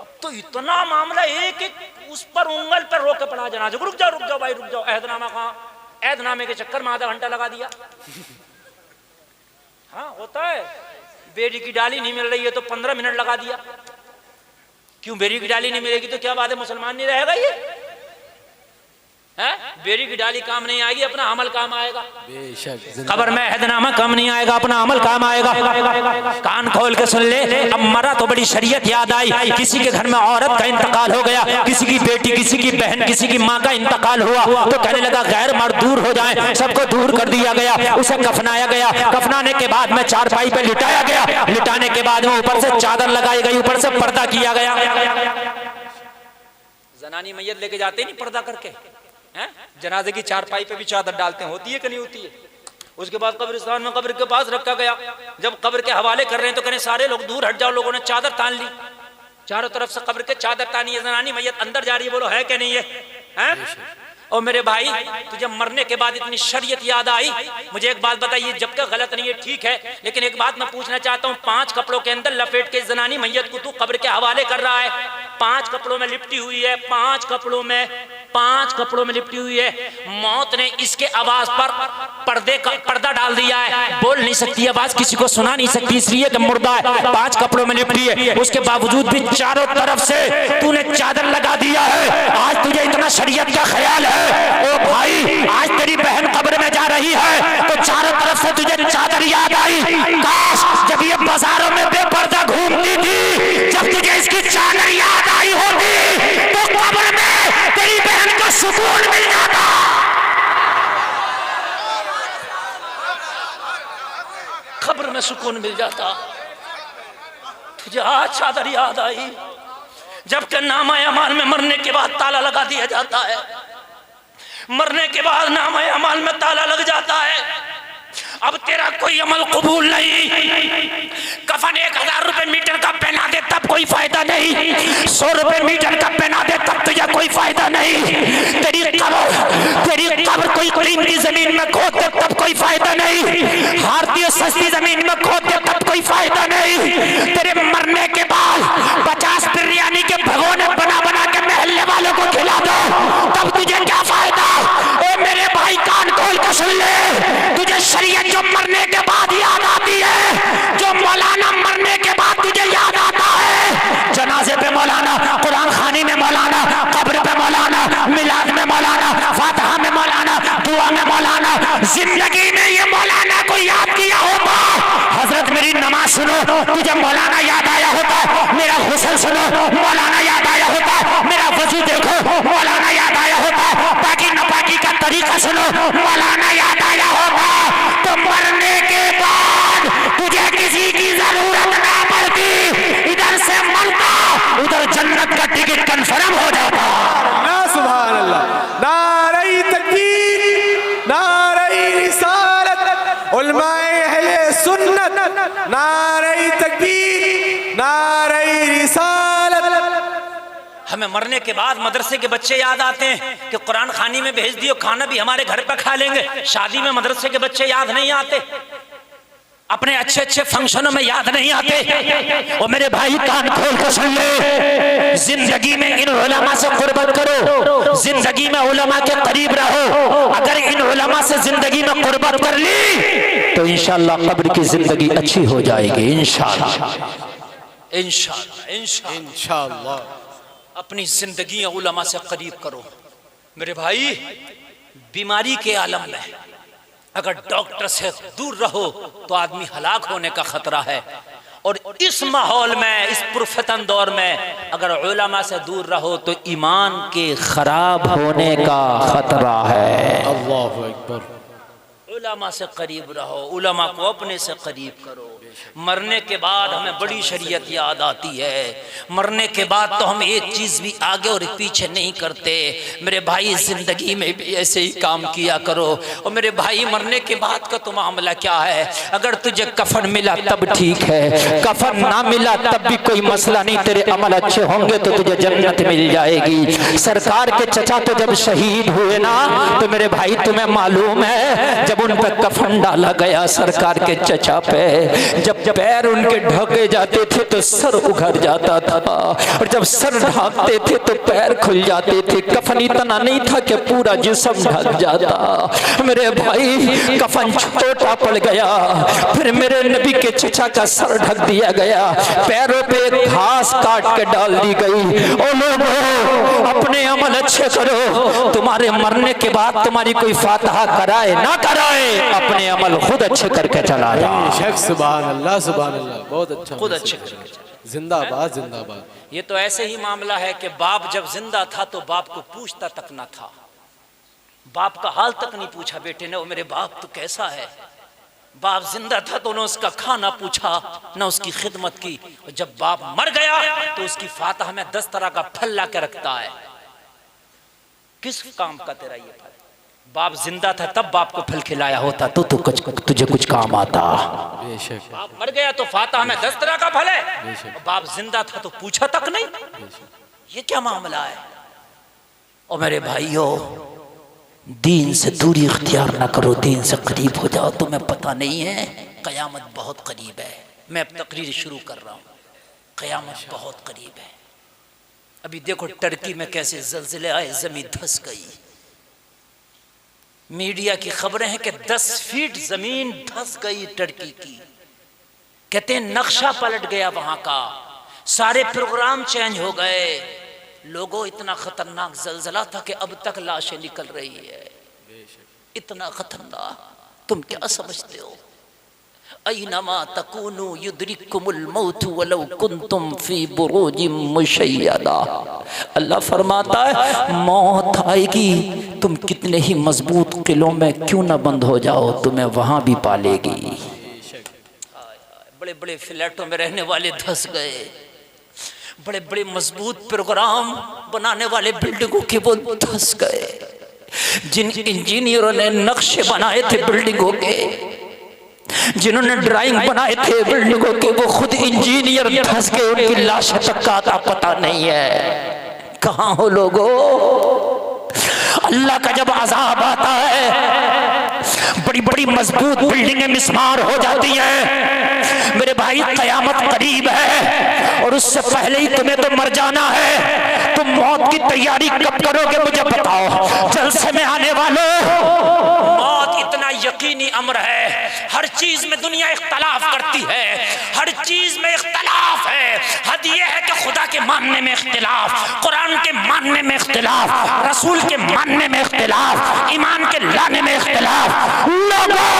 अब तो इतना मामला एक एक उस पर उंगल पर रोक के पड़ा जनाजे। रुक जाओ भाई, रुक जाओ। अहदनामा कहाँ? अहदनामे के चक्कर में आधा घंटा लगा दिया। हाँ होता है। बेड़ी की डाली नहीं मिल रही है तो 15 मिनट लगा दिया। क्यों? बेड़ी की डाली नहीं मिलेगी तो क्या बात है, मुसलमान नहीं रहेगा ये? है? बेड़ी की डाली काम नहीं आएगी, अपना अमल काम आएगा। बेशक खबर में अहदनामा काम नहीं आएगा, अपना अमल काम आएगा। कान खोल के सुन ले। अब मरा तो बड़ी शरीयत याद आई। किसी के घर में औरत का इंतकाल हो गया, किसी की बेटी, किसी की बहन, किसी की माँ का इंतकाल हुआ, तो कहने लगा गैर मर्द दूर हो जाए। सबको दूर कर दिया गया, उसे कफनाया गया। कफनाने के बाद में चारपाई पे लिटाया गया। लिटाने के बाद में ऊपर से चादर लगाई गई, ऊपर से पर्दा किया गया। जनानी मैयत लेके जाते नहीं पर्दा करके, हैं? जनाजे की चारपाई पे भी चादर डालते हैं, होती है कि नहीं होती है? उसके बाद कब्रिस्तान में कब्र के पास रखा गया। जब कब्र के हवाले कर रहे हैं तो कहने सारे लोग दूर हट जाओ। लोगों ने चादर तान ली, चारों तरफ से कब्र के चादर तानी है। जनानी मैयत अंदर जा रही है, बोलो है कि नहीं है? और मेरे भाई, तुझे मरने के बाद इतनी शरीयत याद आई। मुझे एक बात बताइए, जब तक गलत नहीं है ठीक है, लेकिन एक बात मैं पूछना चाहता हूँ। 5 कपड़ों के अंदर लपेट के जनानी मैयत को तू कब्र के हवाले कर रहा है, 5 कपड़ों में लिपटी हुई है, 5 कपड़ों में लिपटी हुई है। मौत ने इसके आवाज पर पर्दा डाल दिया है, बोल नहीं सकती आवाज, किसी को सुना नहीं सकती, इसलिए कि मुर्दा है, 5 कपड़ों में लिपटी है। उसके बावजूद भी चारों तरफ से तूने चादर लगा दिया है। आज तुझे इतना शरीयत का ख्याल है। ओ भाई, आज तेरी बहन कब्र में जा रही है तो चारों तरफ से तुझे चादर याद आई। काश जब ये बाजारों में बेपर्दा घूमती थी, जब तुझे इसकी सुकून मिल जाता। खबर में सुकून मिल जाता। तुझे आज चादर याद आई जबकि नामा अमाल में मरने के बाद ताला लगा दिया जाता है। मरने के बाद नामा अमाल में ताला लग जाता है। अब तेरा कोई अमल कबूल नहीं। कफन 1000 रुपए मीटर का पहना दे तब कोई फायदा नहीं। 100 रुपए मीटर का पहना दे तब तुझे कोई फायदा नहीं। तेरी कब्र कोई कीमती जमीन में खोद दे तब कोई फायदा नहीं। भारतीय सस्ती जमीन में खोद दे तब कोई फायदा नहीं। तेरे मरने के बाद 50 बिरयानी के भगोने बना बना के महल्ले वालों को खिला दो तब तुझे क्या फायदा। ए मेरे भाई कान खोल कर सुन ले, तुझे शरीयत जो मरने के बाद याद आती है, जो मौलाना मरने के बाद तुझे याद आता है। जनाजे पे मौलाना, कुरान खानी में मौलाना, कब्र पे मौलाना, मिलाद में मौलाना, फातिहा में मौलाना, दुआ में मौलाना। जिंदगी में ये मौलाना को याद किया होता। हजरत मेरी नमाज सुनो, तुझे मौलाना याद आया होता। मेरा हुस्न सुनो, मौलाना याद आया होता। मेरा वजू देखो, मौलाना याद आया होता। पाकी नपाकी का तरीका सुनो, मौलाना याद आया होता। तो मरने के बाद तुझे किसी की जरूरत ना पड़ती। इधर से मरता, उधर जन्नत का टिकट कंफर्म हो जाता। ना सुभान अल्लाह, नारे तकबीर, नारे रिसालत, उलमाए अहले सुन्नत, नारे तकबीर, नारे रिसालत। हमें मरने के बाद मदरसे के बच्चे याद आते हैं कि कुरान खानी में भेज दियो, खाना भी हमारे घर पर खा लेंगे। शादी में मदरसे के बच्चे याद नहीं आते, अपने अच्छे अच्छे फंक्शनों में याद नहीं आते। और मेरे भाई कान खोल कर सुन ले, जिंदगी में इन उलमा से कुर्बत करो, जिंदगी में उलमा के करीब रहो। अगर इन उलमा से जिंदगी में कुर्बत कर ली तो इंशाअल्लाह कब्र की जिंदगी अच्छी हो जाएगी। इंशाअल्लाह इंशाअल्लाह इंशाअल्लाह इंशाअल्लाह अपनी जिंदगी उलमा से करीब करो। मेरे भाई बीमारी के आलम में अगर डॉक्टर से दूर रहो तो आदमी हलाक होने का खतरा है। और इस माहौल में, इस पुरफतन दौर में अगर उलमा से दूर रहो तो ईमान के खराब होने का खतरा है। अल्लाहु अकबर। उलमा से करीब रहो, उलमा को अपने से करीब करो। मरने के बाद हमें बड़ी शरीयत याद आती है। मरने के बाद तो हम एक चीज भी आगे और पीछे नहीं करते। मेरे भाई जिंदगी में भी ऐसे ही काम किया करो। और मेरे भाई मरने के बाद का तो मामला क्या है। अगर तुझे कफन मिला तब ठीक है, कफन ना मिला तब भी कोई मसला नहीं। तेरे अमल अच्छे होंगे तो तुझे जन्नत मिल जाएगी। सरकार के चचा तो जब शहीद हुए ना तो मेरे भाई तुम्हें मालूम है जब उन पर कफन डाला गया सरकार के चचा पे, जब पैर उनके ढके जाते थे तो सर उघर जाता था, और जब सर ढकते थे तो पैर खुल जाते थे। कफन इतना नहीं था कि पूरा जिस्म ढक जाता। मेरे भाई कफन छोटा पड़ गया, फिर मेरे नबी के चचा का सर ढक दिया गया, पैरों पे घास काट के डाल दी गई। ओ लोगों अपने अमल अच्छे करो। तुम्हारे मरने के बाद तुम्हारी कोई फातिहा कराए ना कराए, अपने अमल खुद अच्छे करके चला जाओ। सुभान अल्लाह, सुभान अल्लाह, बहुत अच्छा। खुद अच्छे करके जिंदाबाद जिंदाबाद। ये तो ऐसे ही मामला है कि बाप जब जिंदा था तो बाप को पूछता तक ना था, बाप का हाल तक नहीं पूछा बेटे ने, वो मेरे बाप तो कैसा है। बाप जिंदा था तो न उसका खाना पूछा न उसकी खिदमत की। और जब बाप मर गया तो उसकी फातिहा में 10 तरह का फल ला के रखता है। किस काम का तेरा ये फल? बाप जिंदा था तब बाप को फल खिलाया होता तो तुझे कुछ काम आता। बाप मर गया तो फातिहा में 10 तरह का फल है, बाप जिंदा था तो पूछा तक नहीं। ये क्या मामला है? और मेरे भाइयों दीन से दूरी इख्तियार ना करो, दीन से करीब हो जाओ। तुम्हें पता नहीं है कयामत बहुत करीब है। मैं अब तकरीर शुरू कर रहा हूँ, कयामत बहुत करीब है। अभी देखो टर्की में कैसे ज़लज़ले आए, ज़मीन धंस गई। मीडिया की खबरें हैं कि 10 फीट जमीन धंस गई टर्की की। कहते हैं नक्शा पलट गया वहां का, सारे प्रोग्राम चेंज हो गए। लोगों इतना खतरनाक ज़लज़ला था कि अब तक लाशें निकल रही है। इतना खतरनाक, तुम क्या समझते हो? ऐनमा तकूनु युद्रिकुमुल मौत वलौ कुंतुम फी बुरूजिम मुशय्यदा। अल्लाह फरमाता है मौत आएगी, तुम कितने ही मजबूत किलों में क्यों न बंद हो जाओ, तुम्हें वहां भी पालेगी। बड़े बड़े फ्लैटों में रहने वाले धंस गए, बड़े बड़े मजबूत प्रोग्राम बनाने वाले बिल्डिंगों के वो धंस गए। जिन इंजीनियरों ने नक्शे बनाए थे बिल्डिंगों के, जिन्होंने ड्राइंग बनाए थे बिल्डिंगों के, वो खुद इंजीनियर धंस गए, उनकी लाशों तक का आता पता नहीं है। कहाँ हो लोगों? अल्लाह का जब अज़ाब आता है बड़ी बड़ी मजबूत बिल्डिंगें मिस्मार हो जाती हैं। मेरे भाई कयामत करीब है और उससे पहले ही तुम्हें तो मर जाना है। तुम मौत की तैयारी कब करोगे मुझे बताओ। जलसे में आने वालों, मौत इतना यकीनी अम्र है। हर चीज में दुनिया इख्तलाफ करती है, हर चीज में इख्तलाफ है। हद ये है कि खुदा के मानने में इख्तिलाफ, कुरान के मानने में इख्तिलाफ, रसूल के मानने में इख्तिलाफ, ईमान के लाने में इख्तिलाफ, लोगों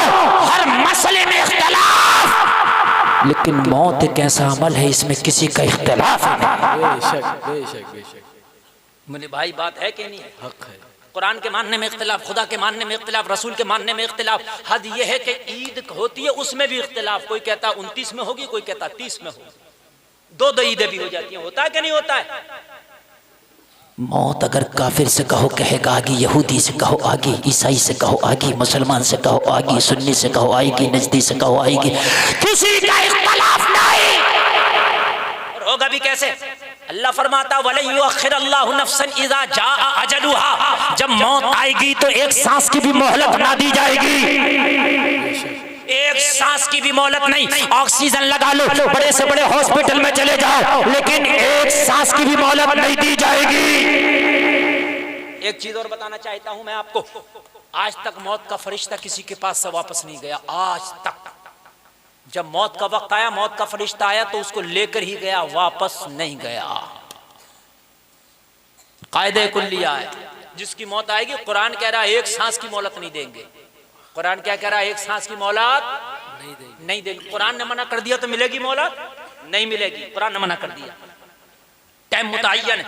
हर मसले में इख्तिलाफ। लेकिन मौत एक ऐसा अमल है इसमें किसी का इख्तिलाफ नहीं। बेशक बेशक बेशक। मेरे भाई बात है कि नहीं? हक है। कुरान के मानने में इख्तिलाफ, खुदा के मानने में इख्तिलाफ, रसूल के मानने में इख्तिलाफ। हद यह है कि ईद होती है उसमें भी इख्तिलाफ। कोई कहता 29 में होगी, कोई कहता 30 में होगी। दो ईदें भी हो जाती हैं। होता है कि नहीं होता है? मौत अगर काफिर से कहो कहेगा आगी, यहूदी से कहो आगी, ईसाई से कहो आगी, मुसलमान से कहो आगी, सुन्नी से कहो आएगी, नजदी से कहो आएगी, किसी का इख्तिलाफ नहीं। और होगा भी कैसे? अल्लाह फरमाता वलन युअख्खिरल्लाहु नफ्सन इज़ा जाअ अजलुहा, जब मौत आएगी तो एक सांस की भी मोहलत ना दी जाएगी। एक सांस की भी मोहलत नहीं। ऑक्सीजन लगा लो, बड़े से बड़े हॉस्पिटल में चले जाओ, लेकिन एक सांस की भी मोहलत नहीं दी जाएगी। एक चीज और बताना चाहता हूं मैं आपको, आज तक मौत का फरिश्ता किसी के पास से वापस नहीं गया। आज तक जब मौत का वक्त आया, मौत का फरिश्ता आया तो उसको लेकर ही गया, वापस नहीं गया। कायदे कुल्लिया है, जिसकी मौत आएगी, कुरान कह रहा है एक सांस की मोहलत नहीं देंगे। कुरान क्या कह रहा है? एक सांस की मोहलत नहीं देगी। कुरान ने मना कर दिया तो मिलेगी मोहलत? नहीं मिलेगी। कुरान ने मना कर दिया। टाइम मुतय्यन,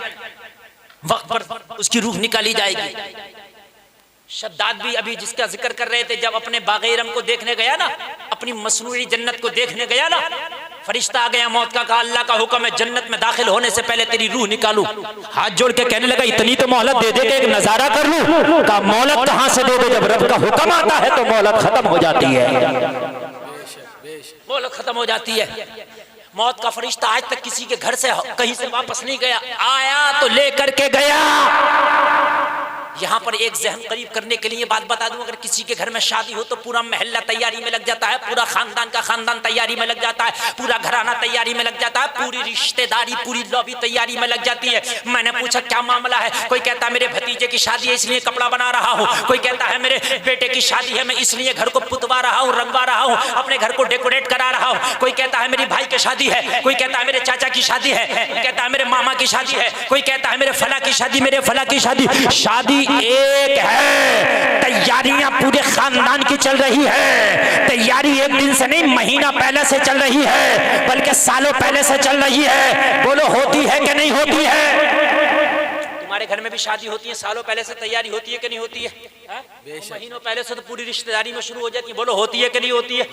वक्त पर उसकी रूह निकाली जाएगी। शद्दाद भी अभी जिसका जिक्र कर रहे थे, जब अपने बाग़े-ए-रम को देखने गया ना, अपनी मसनूई जन्नत को देखने गया ना, फरिश्ता आ गया मौत का, कहा अल्लाह का हुक्म है जन्नत में दाखिल होने से पहले तेरी रूह निकालूं। हाथ जोड़ के कहने लगा इतनी तो मोहलत दे दे के एक नजारा कर लूं। कहा मोहलत कहां से दे दे, जब रब का हुक्म आता है तो मोहलत खत्म हो जाती है। मोहलत खत्म हो जाती है। मौत का फरिश्ता आज तक किसी के घर से कहीं से वापस नहीं गया, आया तो लेकर के गया। यहाँ पर एक जहन करीब करने के लिए बात बता दूं, अगर किसी के घर में शादी हो तो पूरा महल्ला तैयारी में लग जाता है, पूरा खानदान का खानदान तैयारी में लग जाता है, पूरा घराना तैयारी में लग जाता है, पूरी रिश्तेदारी, पूरी लॉबी तैयारी में लग जाती है। मैंने पूछा क्या मामला है? कोई कहता है मेरे भतीजे की शादी है इसलिए कपड़ा बना रहा हूँ, कोई कहता है मेरे बेटे की शादी है मैं इसलिए घर को पुतवा रहा हूँ, रंगवा रहा हूँ, अपने घर को डेकोरेट करा रहा हूँ। कोई कहता है मेरी भाई की शादी है, कोई कहता है मेरे चाचा की शादी है, कोई कहता है मेरे मामा की शादी है, कोई कहता है मेरे फला की शादी, मेरे फला की शादी। शादी एक है, तैयारियां पूरे खानदान की चल रही है। तैयारी एक दिन से नहीं, महीना पहले से चल रही है, बल्कि सालों पहले से चल रही है। बोलो होती है कि नहीं होती है? तुम्हारे घर में भी शादी होती है, सालों पहले से तैयारी होती है कि नहीं होती है? महीनों पहले से तो पूरी रिश्तेदारी में शुरू हो जाती है। बोलो होती है कि नहीं होती है?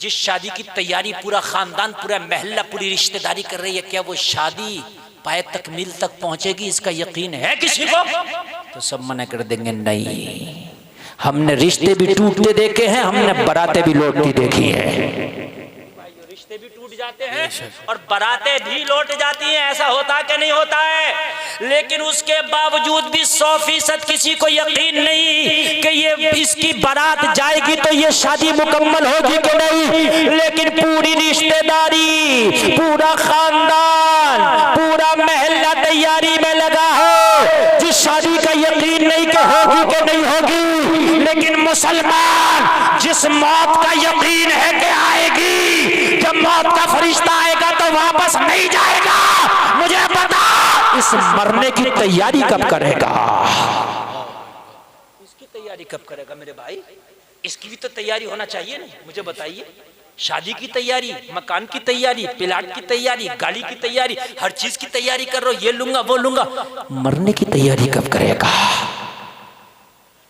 जिस शादी की तैयारी पूरा खानदान, पूरा महल्ला, पूरी रिश्तेदारी कर रही है, क्या वो शादी पाए तकमील तक पहुंचेगी? इसका यकीन है किसी को? तो सब मना कर देंगे नहीं। हमने रिश्ते भी टूटते देखे हैं, हमने बरातें भी लौटती देखी है। रिश्ते भी टूट जाते हैं और बरातें भी लौट जाती हैं। ऐसा होता है कि नहीं होता है? लेकिन उसके बावजूद भी 100% किसी को यकीन नहीं कि ये इसकी बारात जाएगी तो ये शादी मुकम्मल होगी कि नहीं। लेकिन पूरी रिश्तेदारी, पूरा खानदान, पूरा महल्ला तैयारी में लगा है। जिस शादी का यकीन नहीं कि होगी कि नहीं होगी, लेकिन मुसलमान जिस मौत का यकीन है कि आएगी, जब मौत का फरिश्ता आएगा तो वापस नहीं जाएगा, मुझे बता इस मरने की तैयारी कब करेगा? इसकी तैयारी कब करेगा मेरे भाई? इसकी भी तो तैयारी होना चाहिए नहीं? मुझे बताइए, शादी की तैयारी, मकान की तैयारी, प्लाट की तैयारी, गाड़ी की तैयारी, हर चीज की तैयारी कर रहे हो, ये लूंगा वो लूंगा, मरने की तैयारी कब करेगा?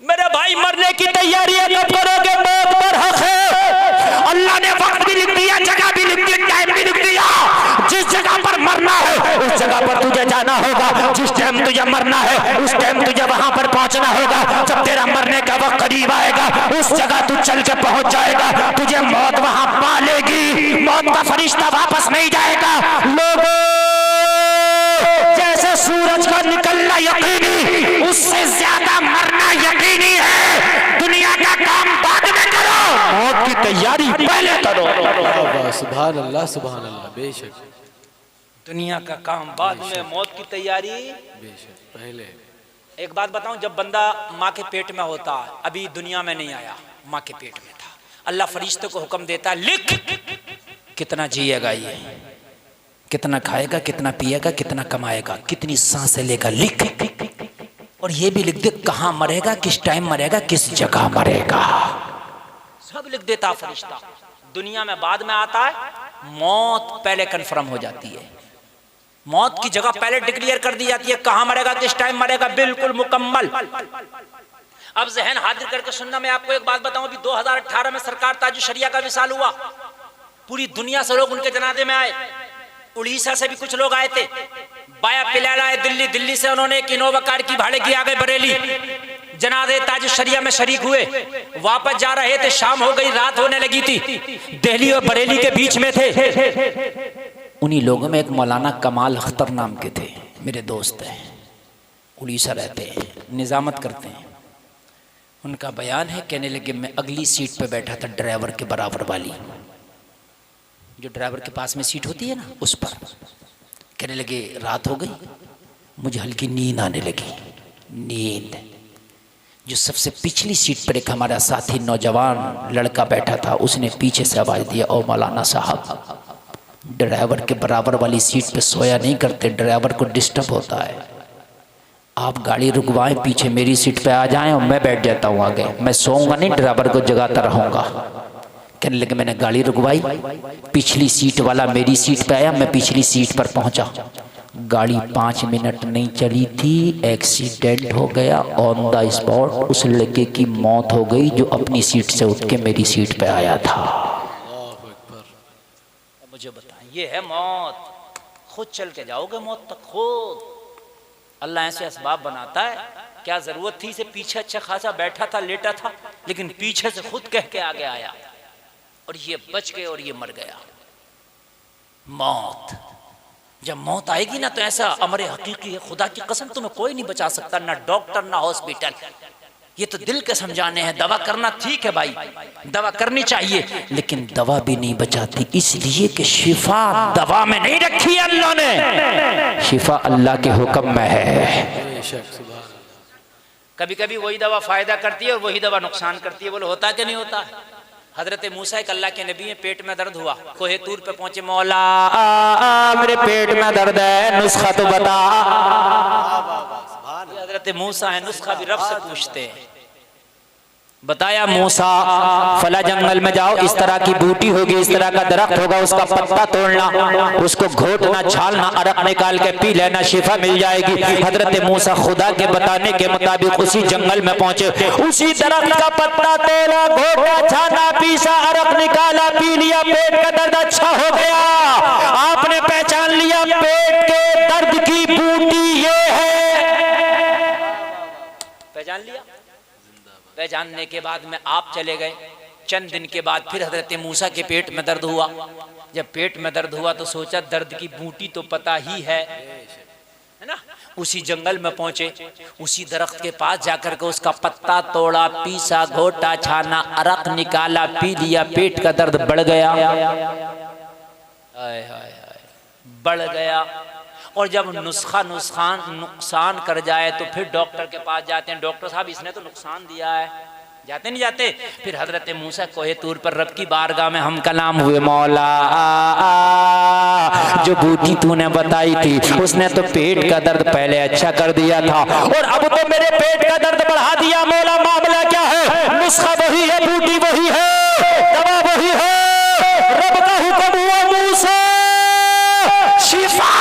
मेरे भाई मरने की तैयारी कब करोगे? मौत पर हक है। अल्लाह ने वक्त भी लिख दिया, जगह भी लिख दी, टाइम भी लिख दिया। जिस जगह पर मरना है उस जगह पर तुझे जाना होगा। जिस टाइम तुझे मरना है उस टाइम तुझे वहां पर पहुंचना होगा। जब तेरा मरने का वक्त करीब आएगा उस जगह तू चल के पहुंच जाएगा। तुझे मौत वहां पा लेगी। मौत का फरिश्ता वापस नहीं जाएगा। लोगों, जैसे सूरज का निकलना यकीनी, उससे ज्यादा मरना यकीनी है। दुनिया का काम बाद में करो, मौत की तैयारी पहले करो। सुभान अल्लाह, सुभान अल्लाह। बेशक दुनिया का काम बाद में, मौत की तैयारी बेशक पहले। एक बात बताऊं, जब बंदा माँ के पेट में होता, अभी दुनिया में नहीं आया, माँ के पेट में था, अल्लाह फरिश्ते को हुक्म देता, लिख कितना जिएगा, ये कितना खाएगा, कितना पिएगा, कितना कमाएगा, कितनी सांसें लेगा, लिख। और ये भी लिख दे कहाँ मरेगा, किस टाइम मरेगा, किस जगह मरेगा, सब लिख देता फरिश्ता। दुनिया में बाद में आता है, मौत पहले कंफर्म हो जाती है। मौत की जगह पहले डिक्लेयर कर दी जाती है, कहां मरेगा, किस टाइम मरेगा, बिल्कुल मुकम्मल। अब जहन हाजिर करके सुनना, मैं आपको एक बात बताऊं, अभी 2018 में सरकार ताजुश शरिया का विसाल हुआ, पूरी दुनिया से लोग उनके जनाजे में आए, उड़ीसा से भी कुछ लोग आए थे, बाया पिलाल आए दिल्ली, दिल्ली से उन्होंने एक इनोवा कार की भाड़े की आ गए बरेली, जनाजे ताजुश शरिया में शरीक हुए, वापस जा रहे थे, शाम हो गई, रात होने लगी थी, दिल्ली और बरेली के बीच में थे। उन्हीं लोगों में एक मौलाना कमाल अख्तर नाम के थे, मेरे दोस्त हैं, उड़ीसा रहते हैं, निजामत करते हैं। उनका बयान है, कहने लगे मैं अगली सीट पे बैठा था, ड्राइवर के बराबर वाली, जो ड्राइवर के पास में सीट होती है ना, उस पर। कहने लगे रात हो गई, मुझे हल्की नींद आने लगी, नींद। जो सबसे पिछली सीट पर एक हमारा साथी नौजवान लड़का बैठा था, उसने पीछे से आवाज़ दिया, ओ मौलाना साहब, ड्राइवर के बराबर वाली सीट पे सोया नहीं करते, ड्राइवर को डिस्टर्ब होता है, आप गाड़ी रुकवाएं, पीछे मेरी सीट पे आ जाएं और मैं बैठ जाता हूँ आगे, मैं सोऊंगा नहीं, ड्राइवर को जगाता रहूँगा। कहने लगे मैंने गाड़ी रुकवाई, पिछली सीट वाला मेरी सीट पे आया, मैं पिछली सीट पर पहुँचा, गाड़ी 5 मिनट नहीं चली थी, एक्सीडेंट हो गया, ऑन द स्पॉट उस लड़के की मौत हो गई जो अपनी सीट से उठ के मेरी सीट पे आया था। मुझे बताएं, ये है मौत, खुद चल के जाओगे मौत तक, खुद। अल्लाह ऐसे असबाब बनाता है, क्या जरूरत थी इसे पीछे अच्छा खासा बैठा था, लेटा था, लेकिन पीछे से खुद कह के आगे आया और ये बच गए और ये मर गया। मौत, जब मौत आएगी ना तो ऐसा अमर हकीकी है, खुदा की कसम तुम्हें कोई नहीं बचा सकता, ना डॉक्टर ना हॉस्पिटल, ये तो दिल के समझाने हैं। दवा करना ठीक है भाई, दवा करनी चाहिए, लेकिन दवा भी नहीं बचाती, इसलिए कि शिफा दवा में नहीं रखी है अल्लाह ने, शिफा अल्लाह के हुक्म में है। कभी कभी वही दवा फायदा करती है और वही दवा नुकसान करती है, बोलो होता कि नहीं होता? हजरत मूसा एक अल्लाह के नबी में पेट में दर्द हुआ, कोहे तूर पे पहुंचे, मौला मेरे पेट में दर्द है, नुस्खा तो बता। हजरत मूसा है, नुस्खा भी रब से पूछते हैं। बताया मूसा फला जंगल में जाओ, इस तरह की बूटी होगी, इस तरह का दरख्त होगा, उसका पत्ता तोड़ना, उसको घोटना, छालना, अरक निकाल के पी लेना, शिफा मिल जाएगी। हजरत मूसा खुदा के बताने के मुताबिक उसी जंगल में पहुंचे, उसी दरख्त का पत्ता तोड़ा, घोटा, छाना, पीसा, अरक निकाला, पी लिया, पेट का दर्द अच्छा हो गया। आपने पहचान लिया पेट के दर्द की बूटी ये है, पहचान लिया। पहचानने के बाद में आप चले गए, चंद दिन के बाद फिर हजरत मूसा के पेट में दर्द हुआ। जब पेट में दर्द हुआ तो सोचा दर्द की बूटी तो पता ही है ना, उसी जंगल में पहुंचे, उसी दरख्त के पास जाकर के उसका पत्ता तोड़ा, पीसा, घोटा, छाना, अरक निकाला, पी लिया, पेट का दर्द बढ़ गया, बढ़ गया। और जब नुस्खा नुकसान कर जाए तो फिर डॉक्टर के पास जाते हैं, डॉक्टर साहब इसने तो नुकसान दिया है, जाते नहीं जाते। फिर हजरत मूसा कोहे तूर पर रब की बारगाह में हम कलाम हुए, मौला जो बूटी तूने बताई थी उसने तो पेट का दर्द पहले अच्छा कर दिया था और अब तो मेरे पेट का दर्द बढ़ा दिया। मौला मामला क्या है? नुस्खा वही है, बूटी वही है, दवा वही है, रब का हुक्म हुआ मूसा, शिफा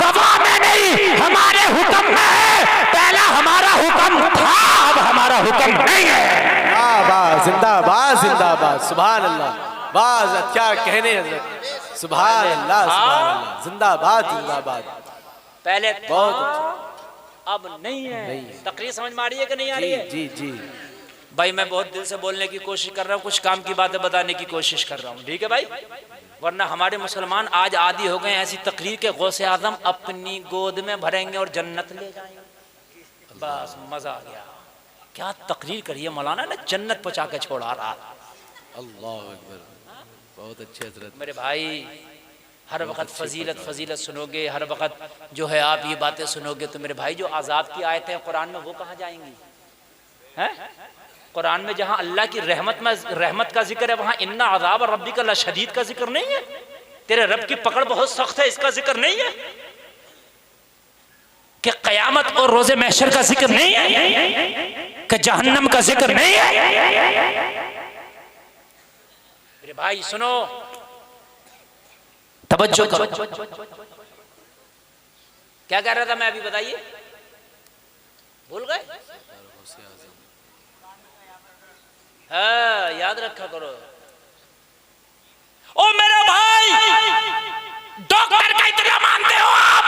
दवा में नहीं हमारे हुक्म में है। पहला हमारा हुक्म था, अब हमारा हुक्म नहीं है। जिंदाबाद जिंदाबाद, सुभान अल्लाह, बाज क्या कहने हजरत, सुभान अल्लाह सुभान अल्लाह, जिंदाबाद जिंदाबाद। पहले बहुत अच्छा, अब नहीं है। तकरीर समझ में आ रही है कि नहीं आ रही है? जी जी भाई मैं बहुत दिल से बोलने की कोशिश कर रहा हूँ, कुछ काम की बातें बताने की कोशिश कर रहा हूँ, ठीक है भाई? वरना हमारे मुसलमान आज आदी हो गए ऐसी तकरीर के गौसे आजम अपनी गोद में भरेंगे और जन्नत ले जाएंगे। बस मजा आ गया। क्या तकरीर करी है मौलाना ने, जन्नत पहुंचा के छोड़ा रहा। अल्लाह अकबर, बहुत अच्छे हजरत। मेरे भाई हर वक्त फजीलत फजीलत सुनोगे, हर वक्त जो है आप ये बातें सुनोगे तो मेरे भाई जो आज़ाब की आयतें हैं कुरान में वो कहाँ जाएंगी? हैं? कुरान में जहाँ अल्लाह की रहमत का जिक्र है वहाँ इन्ना अज़ाब रब्बिका लशदीद का जिक्र नहीं है? तेरे रब की पकड़ बहुत सख्त है इसका जिक्र नहीं है? कि कयामत और रोजे महशर का जिक्र नहीं है? कि जहन्नम का जिक्र नहीं है? मेरे भाई सुनो, तवज्जो करो। क्या कह रहा था मैं अभी, बताइए, भूल गए? हाँ याद रखा करो। ओ मेरे भाई, डॉक्टर का इतना मानते हो आप?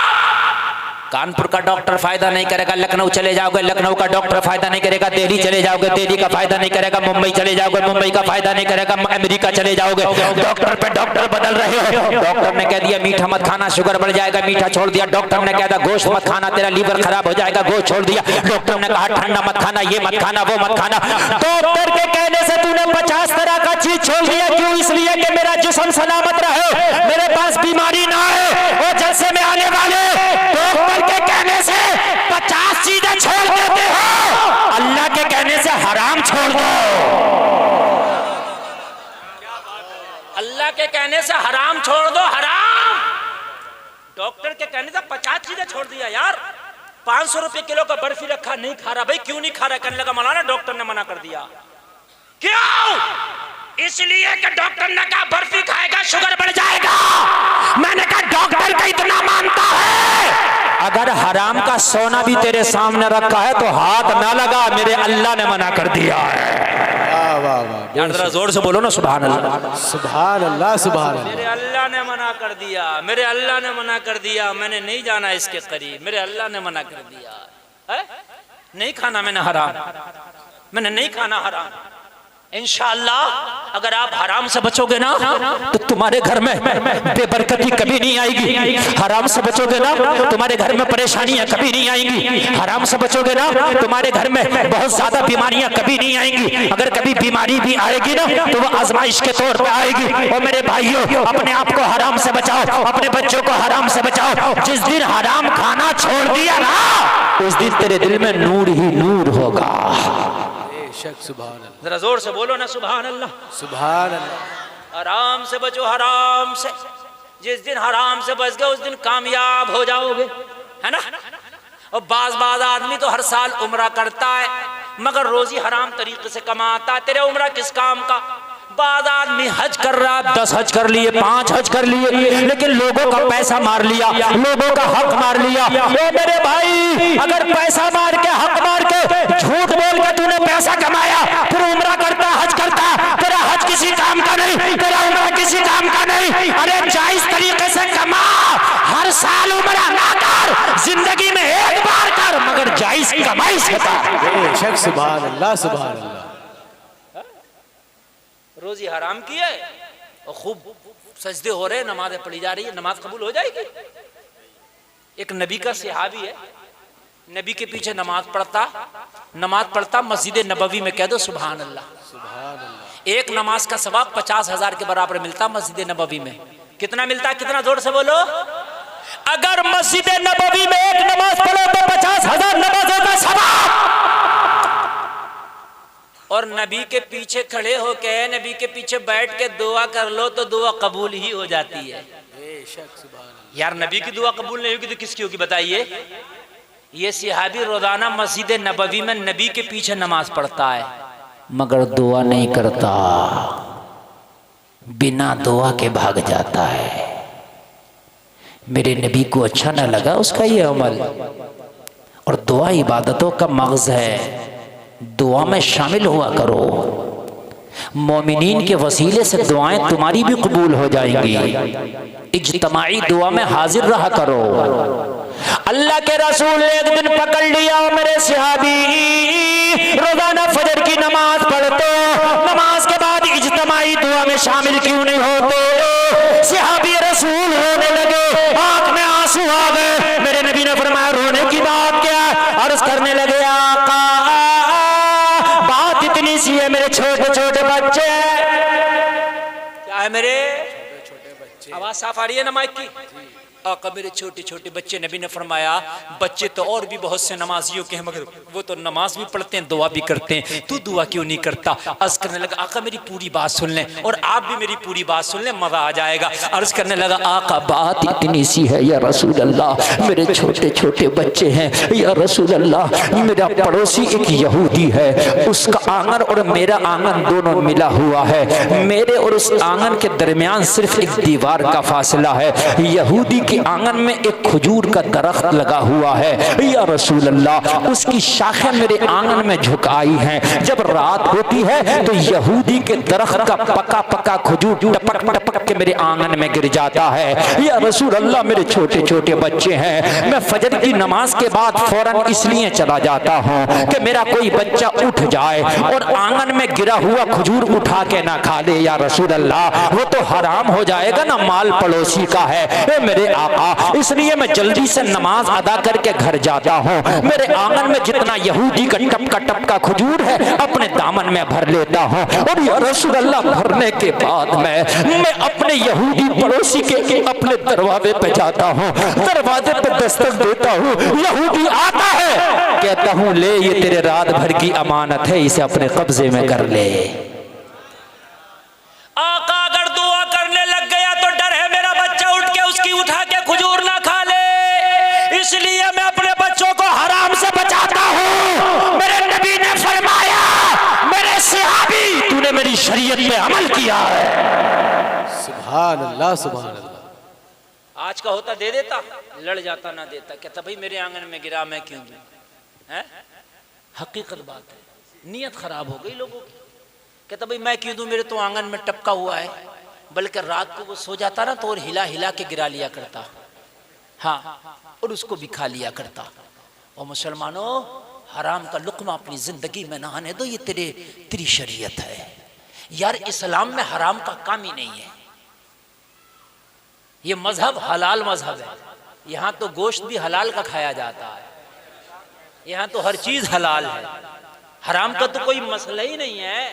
कानपुर का डॉक्टर फायदा नहीं करेगा, लखनऊ चले जाओगे लखनऊ का डॉक्टर फायदा नहीं करेगा, दिल्ली चले जाओगे दिल्ली का फायदा नहीं करेगा, मुंबई चले जाओगे मुंबई का फायदा नहीं करेगा, अमेरिका चले जाओगे डॉक्टर पे डॉक्टर बदल रहे हो। डॉक्टर ने कह दिया मीठा मत खाना, शुगर बढ़ जाएगा, मीठा छोड़ दिया। डॉक्टर ने कह दिया गोश्त मत खाना, तेरा लीवर खराब हो जाएगा, गोश्त छोड़ दिया। डॉक्टर ने कहा ठंडा मत खाना, ये मत खाना, वो मत खाना। डॉक्टर के कहने से तूने 50 तरह का चीज छोड़ दिया। क्यों? इसलिए कि मेरा जिस्म सलामत रहे, मेरे पास बीमारी ना आए। और जलसे में आने वाले डॉक्टर के कहने से 50 चीजें छोड़ देते हो, अल्लाह के कहने से हराम छोड़ दो। अल्लाह के कहने से हराम छोड़ दो, हराम। डॉक्टर के कहने से 50 चीजें छोड़ दिया यार। 500 रुपए किलो का बर्फी रखा, नहीं खा रहा। भाई क्यों नहीं खा रहा? कहने लगा मौलाना डॉक्टर ने मना कर दिया। क्यों? इसलिए कि डॉक्टर ने कहा बर्फी खाएगा शुगर बढ़ जाएगा। मैंने कहा डॉक्टर का इतना मानता है, अगर हराम का सोना भी तेरे सामने रखा है तो हाथ ना लगा, मेरे अल्लाह ने मना कर दिया है। वाह वाह वाह, यार जरा जोर से बोलो ना सुभान अल्लाह। सुभान अल्लाह सुभान अल्लाह। मेरे अल्लाह ने मना कर दिया, मेरे अल्लाह ने मना कर दिया। मैंने नहीं जाना इसके करीब, मेरे अल्लाह ने मना कर दिया है? नहीं खाना मैंने हराम, मैंने नहीं खाना हराम। इंशाअल्लाह अगर आप हराम से बचोगे ना तो तुम्हारे घर में बेबरकती कभी नहीं आएगी। हराम से बचोगे ना तुम्हारे घर में परेशानियां कभी नहीं आएंगी। हराम से बचोगे ना तुम्हारे घर में बहुत ज्यादा बीमारियां कभी नहीं आएंगी। अगर कभी बीमारी भी आएगी ना तो वो आजमाइश के तौर पे आएगी। और मेरे भाइयों, अपने आप को हराम से बचाओ, अपने बच्चों को हराम से बचाओ। जिस दिन हराम खाना छोड़ दिया ना उस दिन तेरे दिल में नूर ही नूर होगा। सुभान अल्लाह, जरा जोर से बोलो ना सुभान अल्लाह। सुभान अल्लाह। हराम से बचो, हराम से। जिस दिन हराम से बच गए उस दिन कामयाब हो जाओगे, है ना? और बाज आदमी तो हर साल उम्रा करता है मगर रोजी हराम तरीके से कमाता है। तेरे उम्रा किस काम का? बाद आदमी हज कर रहा, 10 हज कर लिए, 5 हज कर लिए, लेकिन लोगों का पैसा मार लिया, लोगों का हक मार लिया। ओ मेरे भाई, अगर पैसा मार के, हक मार के, झूठ बोल के तूने पैसा कमाया, फिर उम्रा करता, हज करता, तेरा हज किसी काम का नहीं, तेरा उम्रा किसी काम का नहीं। अरे जायज तरीके से कमा, हर साल उम्रा ना कर, जिंदगी में एक बार कर, मगर जायज कमाई से कर। सुभान अल्लाह सुभान अल्लाह। रोजी हराम की है और खूब सजदे हो रहे, नमाजें पढ़ी जा रही है, नमाज कबूल हो जाएगी। एक नबी का सहाबी है, नबी के पीछे नमाज पढ़ता मस्जिद नबवी में। कह दो सुभान अल्लाह। सुभान अल्लाह। एक नमाज का सवाब 50,000 के बराबर मिलता मस्जिद नबवी में। कितना मिलता? कितना जोर से बोलो। अगर मस्जिद नबवी में एक नमाज पढ़ो तो 50,000 नमाजों का सवाब। और नबी के पीछे खड़े हो के नबी के पीछे बैठ के दुआ कर लो तो दुआ कबूल ही हो जाती है। बेशक सुभान अल्लाह। यार नबी की दुआ कबूल नहीं होगी तो किसकी होगी बताइए? ये सिहाबी रोजाना मस्जिद नबवी में नबी के पीछे नमाज पढ़ता है मगर दुआ नहीं करता, बिना दुआ के भाग जाता है। मेरे नबी को अच्छा न लगा उसका ये अमल। और दुआ इबादतों का मग़ज़ है, दुआ में शामिल हुआ करो। मोमिनीन के वसीले से दुआएं तुम्हारी भी कबूल हो जाएंगी। इज्तिमाई दुआ में हाजिर रहा करो। अल्लाह के रसूल ने एक दिन पकड़ लिया, मेरे सहाबी रोजाना फजर की नमाज पढ़ते, नमाज के बाद इज्तिमाई दुआ में शामिल क्यों नहीं होते? सहाबी रसूल रोने लगे, आंख में आंसू आ गए। मेरे नबी ने फरमाया रोने की बात क्या? अर्ज करने लगे आका बात इतनी सी है, मेरे छोटे छोटे बच्चे। क्या है मेरे छोटे बच्चे? आवाज साफ आ रही है ना माइक की? आका मेरे छोटे छोटे बच्चे। नबी ने फरमाया बच्चे तो और भी बहुत से नमाजियों के हैं मगर वो तो नमाज भी पढ़ते हैं दुआ भी करते हैं, तू दुआ क्यों नहीं करता? अर्ज करने लगा आका मेरी पूरी बात सुन लें और आप भी मेरी पूरी बात सुन लें, मजा आ जाएगा। अर्ज करने लगा आका बात इतनी सी है या रसूल अल्लाह, मेरे छोटे छोटे बच्चे हैं या रसूल अल्लाह। मेरा पड़ोसी एक यहूदी है, उसका आंगन और मेरा आंगन दोनों मिला हुआ है। मेरे और उस आंगन के दरमियान सिर्फ एक दीवार का फासला है। यहूदी के आंगन में एक खजूर का दरख्त लगा हुआ है या रसूल अल्लाह, उसकी शाखें मेरे आंगन में झुकाई हैं। जब रात होती है तो यहूदी के दरख्त का पका पका खजूर टपक टपक के मेरे आंगन में गिर जाता है या रसूल अल्लाह। मेरे छोटे छोटे बच्चे हैं, मैं फजर की नमाज के बाद फौरन इसलिए चला जाता हूँ कि मेरा कोई बच्चा उठ जाए और आंगन में गिरा हुआ खजूर उठा के ना खा ले या रसूल अल्लाह, वो तो हराम हो जाएगा ना, माल पड़ोसी का है मेरे आका। इसलिए मैं जल्दी से नमाज अदा करके घर जाता हूँ। मेरे आंगन में जितना यहूदी का टपका खजूर है अपने दामन में भर लेता हूँ और या रसूल अल्लाह भरने के बाद मैं अपने यहूदी पड़ोसी के अपने दरवाजे पे जाता हूँ, दरवाजे पे दस्तक देता हूँ। यहूदी आता है, कहता हूँ ले ये तेरे रात भर की अमानत है, इसे अपने कब्जे में कर ले। आका अगर दुआ करने लग गया तो डर है मेरा बच्चा उठ के उसकी उठा के खजूर ना खा ले, इसलिए मैं अपने बच्चों को हराम से बचाता हूँ। मेरे नबी ने फरमाया मेरे सहाबी तूने मेरी शरीयत पे अमल किया है। सुभान अल्लाह सुभान अल्लाह। आज का होता दे देता, लड़ जाता ना देता, कहता भाई मेरे आंगन में गिरा मैं क्यों दूं? है हकीकत बात है, नीयत खराब हो गई लोगों की। कहता भाई मैं क्यों दूं, मेरे तो आंगन में टपका हुआ है। बल्कि रात को वो सो जाता ना तो और हिला हिला के गिरा लिया करता, हाँ, और उसको भी खा लिया करता। और मुसलमानों हराम का लुक्मा अपनी जिंदगी में ना आने दो, ये तेरी शरीयत है यार। इस्लाम में हराम का काम ही नहीं है। ये मजहब हलाल मजहब है, यहाँ तो गोश्त भी हलाल का खाया जाता है, यहाँ तो हर चीज हलाल है। हराम का तो कोई मसला ही नहीं है,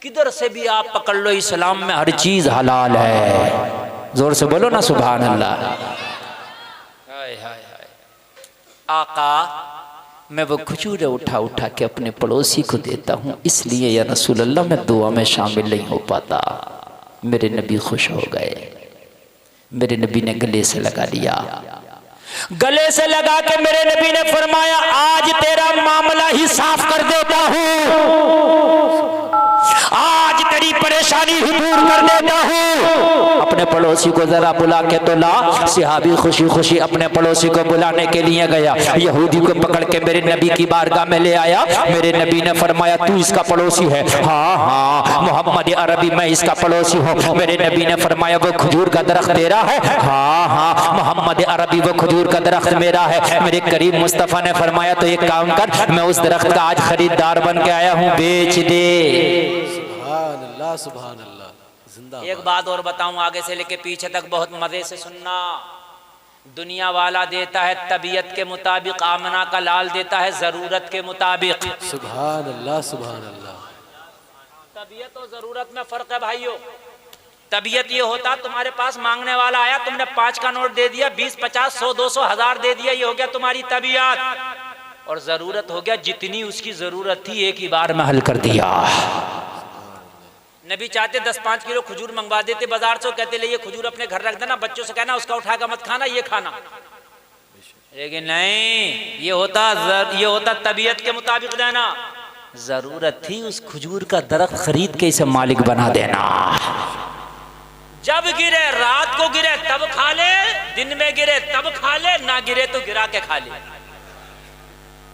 किधर से भी आप पकड़ लो इस्लाम में हर चीज हलाल है। जोर से बोलो ना सुभान अल्लाह। हाय हाय हाय। आका मैं वो खजूरें उठा उठा के अपने पड़ोसी को देता हूँ, इसलिए या रसूल अल्लाह मैं दुआ में शामिल नहीं हो पाता। मेरे नबी खुश हो गए, मेरे नबी ने गले से लगा लिया। गले से लगा के मेरे नबी ने फरमाया आज तेरा मामला ही साफ कर देता हूँ, आज तेरी परेशानी ही दूर कर देता हूँ। अपने पड़ोसी को जरा बुला के तो ला। सहाबी खुशी खुशी अपने पड़ोसी को बुलाने के लिए गया, यहूदी को पकड़ के मेरे नबी की बारगाह में ले आया। मेरे नबी ने फरमाया तू इसका पड़ोसी है? हाँ हाँ मोहम्मद अरबी मैं इसका पड़ोसी हूँ। मेरे नबी ने फरमाया वो खजूर का दरख्त तेरा है? हाँ हाँ मोहम्मद अरबी वो खजूर का दरख्त मेरा है। मेरे करीम मुस्तफ़ा ने फरमाया तो एक काम कर, मैं उस दरख्त का आज खरीदार बन के आया हूँ, बेच दे। सुभान अल्लाह सुभान अल्लाह। जिंदाबाद। एक बात और बताऊं, आगे से लेके पीछे तक बहुत मजे से सुनना। दुनिया वाला देता है तबीयत के मुताबिक, आमना का लाल देता है जरूरत के मुताबिक। सुभान अल्लाह सुभान अल्लाह। तबीयत और जरूरत में फर्क है भाइयों। तबीयत ये होता तुम्हारे पास मांगने वाला आया, तुमने 5 का नोट दे दिया, 20, 50, 100, 200, 1000 दे दिया, ये हो गया तुम्हारी तबीयत। और जरूरत हो गया जितनी उसकी जरूरत थी एक ही बार में हल कर दिया। नबी चाहते 10-5 किलो खजूर मंगवा देते बाजार से, कहते ले ये खजूर अपने घर रख देना, बच्चों से कहना उसका उठाकर मत खाना, ये खाना। लेकिन नहीं, ये होता तबीयत के मुताबिक देना। जरूरत थी उस खजूर का दरख्त खरीद के इसे मालिक बना देना। जब गिरे, रात को गिरे तब खा ले, दिन में गिरे तब खा ले, ना गिरे तो गिरा के खा ले।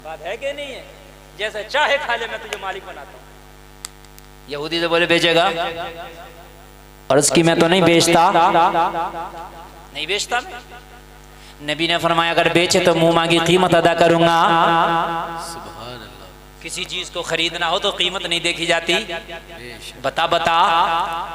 बात है कि नहीं है? जैसे चाहे खा ले, मैं तुझे मालिक बनाता हूं। यहूदी तो बोले बेचेगा, और उसकी मैं तो नहीं बेचता, नहीं बेचता। नबी ने फरमाया अगर बेचे तो मुंह मांगी कीमत अदा करूंगा। किसी चीज को खरीदना हो तो कीमत नहीं देखी जाती, बता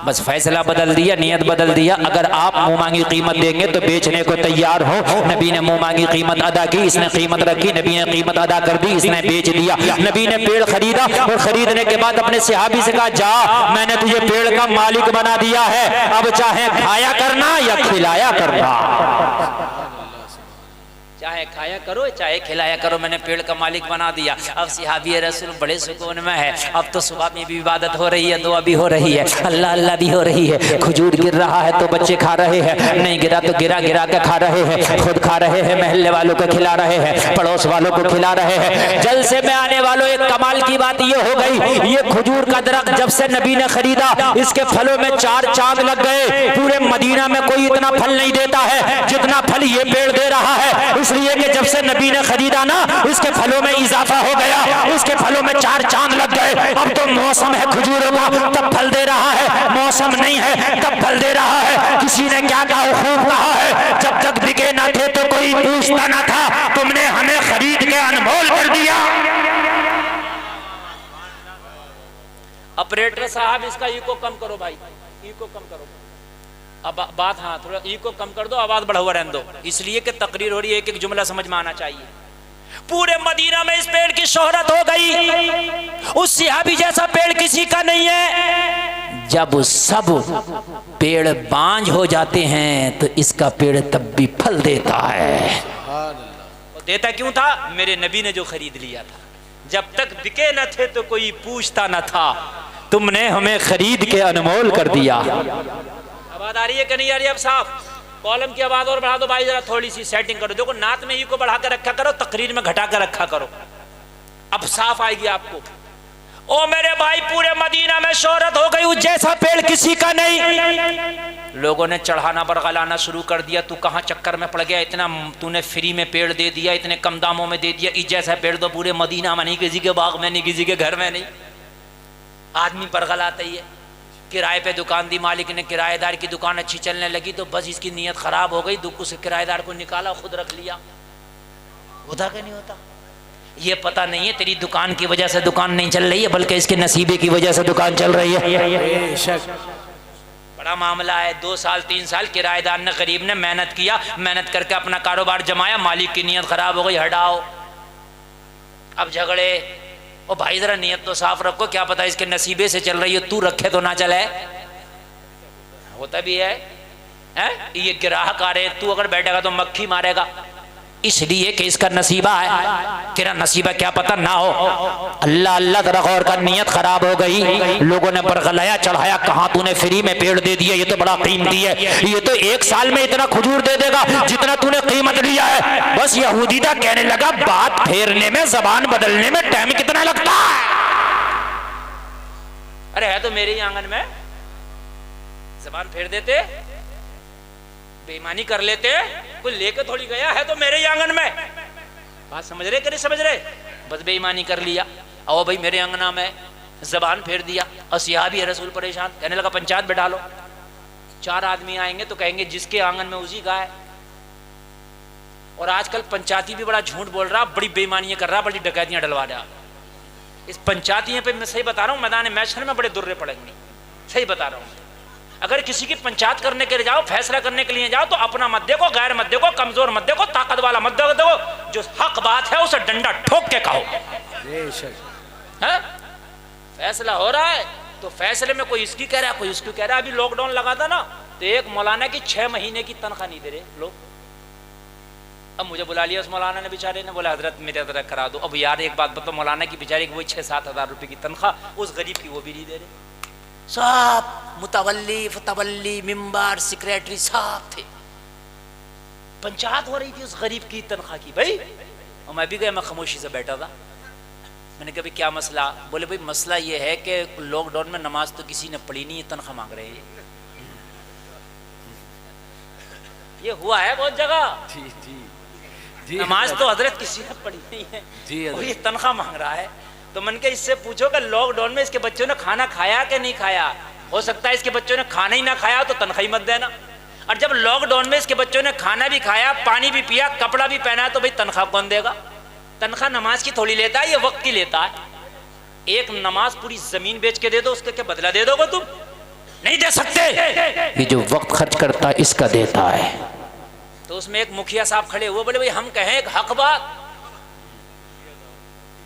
बस फैसला बदल दिया, नियत बदल दिया। अगर आप मुंह मांगी कीमत देंगे तो बेचने को तैयार हो। नबी ने मुंह मांगी कीमत अदा की, इसने कीमत रखी, नबी ने कीमत अदा कर दी, इसने बेच दिया। नबी ने पेड़ खरीदा और खरीदने के बाद अपने सहाबी से कहा जा, मैंने तुझे पेड़ का मालिक बना दिया है, अब चाहे खाया करना या खिलाया करना, चाहे खाया करो चाहे खिलाया करो, मैंने पेड़ का मालिक बना दिया। अब सहाबी रसूल बड़े सुकून में है। अब तो सुबह में भी इबादत हो रही है, दुआ भी हो रही है, अल्लाह अल्लाह भी हो रही है। खजूर गिर रहा है तो बच्चे खा रहे हैं, नहीं गिरा तो गिरा गिरा के खा रहे हैं, खुद खा रहे हैं, महल्ले वालों को खिला रहे हैं, पड़ोस वालों को खिला रहे हैं। जलसे में आने वालों, एक कमाल की बात ये हो गई, ये खजूर का दरख्त जब से नबी ने खरीदा, इसके फलों में 4 चांद लग गए। पूरे मदीना में कोई इतना फल नहीं देता है जितना फल ये पेड़ दे रहा है, इसलिए कि जब से नबी ने खरीदा ना, इसके फलों में इजाफा हो गया, इसके फलों में 4 चांद लग गए। अब तो मौसम है खजूरों का, तब फल दे रहा है, मौसम नहीं है तब फल दे रहा है। किसी ने क्या कहा, खूब कहा है, जब तक बिके ना थे तो कोई पूछता ना था, तुमने हमें खरीद के अनमोल कर दिया। ऑपरेटर साहब इसका इको कम करो भाई, इको कम करो। अब बात, हाँ थोड़ा इको कम कर दो, आवाज बढ़ा हुआ रहने दो, इसलिए कि तकरीर हो रही है, एक एक जुमला समझ में आना चाहिए। पूरे मदीना में इस पेड़ की शोहरत हो गई, उस सहाबी जैसा पेड़ किसी का नहीं है। जब सब पेड़ बांझ हो जाते हैं तो इसका पेड़ तब भी फल देता है। देता क्यों था? मेरे नबी ने जो खरीद लिया था। जब तक बिके न थे तो कोई पूछता न था, तुमने हमें खरीद के अनमोल कर दिया। आवाज आ रही है कि नहीं आ रही? अब साफ कॉलम की आवाज और बढ़ा दो भाई, जरा थोड़ी सी सेटिंग करो। देखो नात में ही को बढ़ा कर रखा करो, तकरीर में घटा कर रखा करो, अब साफ आएगी आपको। ओ मेरे भाई, पूरे मदीना में शोहरत हो गई, उस जैसा पेड़ किसी का नहीं। लोगों ने चढ़ाना बरगलाना शुरू कर दिया, तू कहाँ चक्कर में पड़ गया, इतना तूने फ्री में पेड़ दे दिया, इतने कम दामों में दे दिया, इस जैसा पेड़ तो पूरे मदीना में नहीं, किसी के बाग में नहीं, किसी के घर में नहीं। आदमी बरगलाता ही है। किराए पे दुकान दी मालिक ने, किराएदार की दुकान अच्छी चलने लगी तो बस इसकी नीयत खराब हो गई, दुख से किराएदार को निकाला, खुद रख लिया। होता क्या नहीं होता? ये पता नहीं है तेरी दुकान की वजह से दुकान नहीं चल रही है, बल्कि इसके नसीबे की वजह से दुकान चल रही है। बड़ा मामला है। 2 साल 3 साल किराएदार ने, गरीब ने मेहनत किया, मेहनत करके अपना कारोबार जमाया, मालिक की नीयत खराब हो गई, हटाओ। अब झगड़े। ओ भाई जरा नीयत तो साफ रखो, क्या पता इसके नसीबे से चल रही है, तू रखे तो ना चले। होता भी है, ये ग्राहक आ रहे, तू अगर बैठेगा तो मक्खी मारेगा, इसलिए कि इसका नसीबा है, तेरा नसीबा क्या पता ना हो। अल्लाह अल्लाह तेरा गौर का, नीयत खराब हो गई, लोगों ने बरगलाया चढ़ाया, कहाँ तूने फ्री में पेड़ दे दिया, ये तो बड़ा कीमती है, ये तो 1 साल में इतना खजूर दे देगा जितना तूने कीमत लिया है। बस यहूदीदा कहने लगा, बात फेरने में, जबान बदलने में टाइम कितना लगता है? अरे है तो मेरे ही आंगन में, जबान फेर देते, बेईमानी कर लेते, कोई लेके थोड़ी गया है, तो मेरे ही आंगन में। बात समझ रहे कि नहीं समझ रहे? बस बेईमानी कर लिया, आओ भाई मेरे अंगना में, जबान फेर दिया। और सहाबी रसूल परेशान, कहने लगा पंचायत बैठा लो। 4 आदमी आएंगे तो कहेंगे जिसके आंगन में उसी का है। और आजकल पंचायती भी बड़ा झूठ बोल रहा, बड़ी बेईमानियां कर रहा, बड़ी डकैतियां डलवा रहा। इस पंचायतियों पे मैं सही बता रहा हूँ, मैदान मैशर में बड़े दुर्रे पड़ेंगे, सही बता रहा हूँ। अगर किसी की पंचायत करने के लिए जाओ, फैसला करने के लिए जाओ, तो अपना मत देखो, गैर मत देखो, कमजोर मत देखो, ताकत वाला मत देखो, जो हक बात है उसे डंडा ठोक के कहो। फैसला हो रहा है तो फैसले में कोई इसकी कह रहा है, कोई उसकी कह रहा है। अभी लॉकडाउन लगा था ना, तो एक मौलाना की 6 महीने की तनख्वाह नहीं दे रहे लोग। अब मुझे बुला लिया उस मौलाना ने बेचारे ने, बोला हजरत मेरे तरह करा दो। अब यार एक बात बताओ, मौलाना की बेचारे की वही 6-7 हज़ार रुपये की तनख्वाह, उस गरीब की वो भी नहीं दे रहे। सब मुतवल्ली फतवल्ली मिंबर सेक्रेटरी सब थे, पंचायत हो रही थी उस गरीब की तनख्वाह की भाई। और मैं भी गया, मैं खामोशी से बैठा था। मैंने कहा भाई क्या मसला? बोले भाई मसला ये है कि लॉकडाउन में नमाज तो किसी ने पढ़ी नहीं है, तनख्वाह मांग रहे हैं। ये हुआ है बहुत जगह। जी जी जी, नमाज तो हजरत किसी ने पढ़ी नहीं है जी और ये तनख्वाह मांग रहा है। तो मन के इससे पूछो कि लॉकडाउन में इसके बच्चों ने खाना खाया कि नहीं खाया। हो सकता है इसके बच्चों ने खाना ही ना खाया तो तनख्वाह ही मत देना, और जब लॉकडाउन में इसके बच्चों ने खाना भी खाया, पानी भी पिया, कपड़ा भी पहना, तो भाई तनख्वाह कौन देगा? तनख्वाह नमाज की थोड़ी लेता है, ये वक्त की लेता है। एक नमाज पूरी जमीन बेच के दे दो, उसका क्या बदला दे दोगे तुम? नहीं दे सकते। ये जो वक्त खर्च करता है इसका देता है। तो उसमें एक मुखिया साहब खड़े हुए, बोले भाई हम कहें एक हक बात।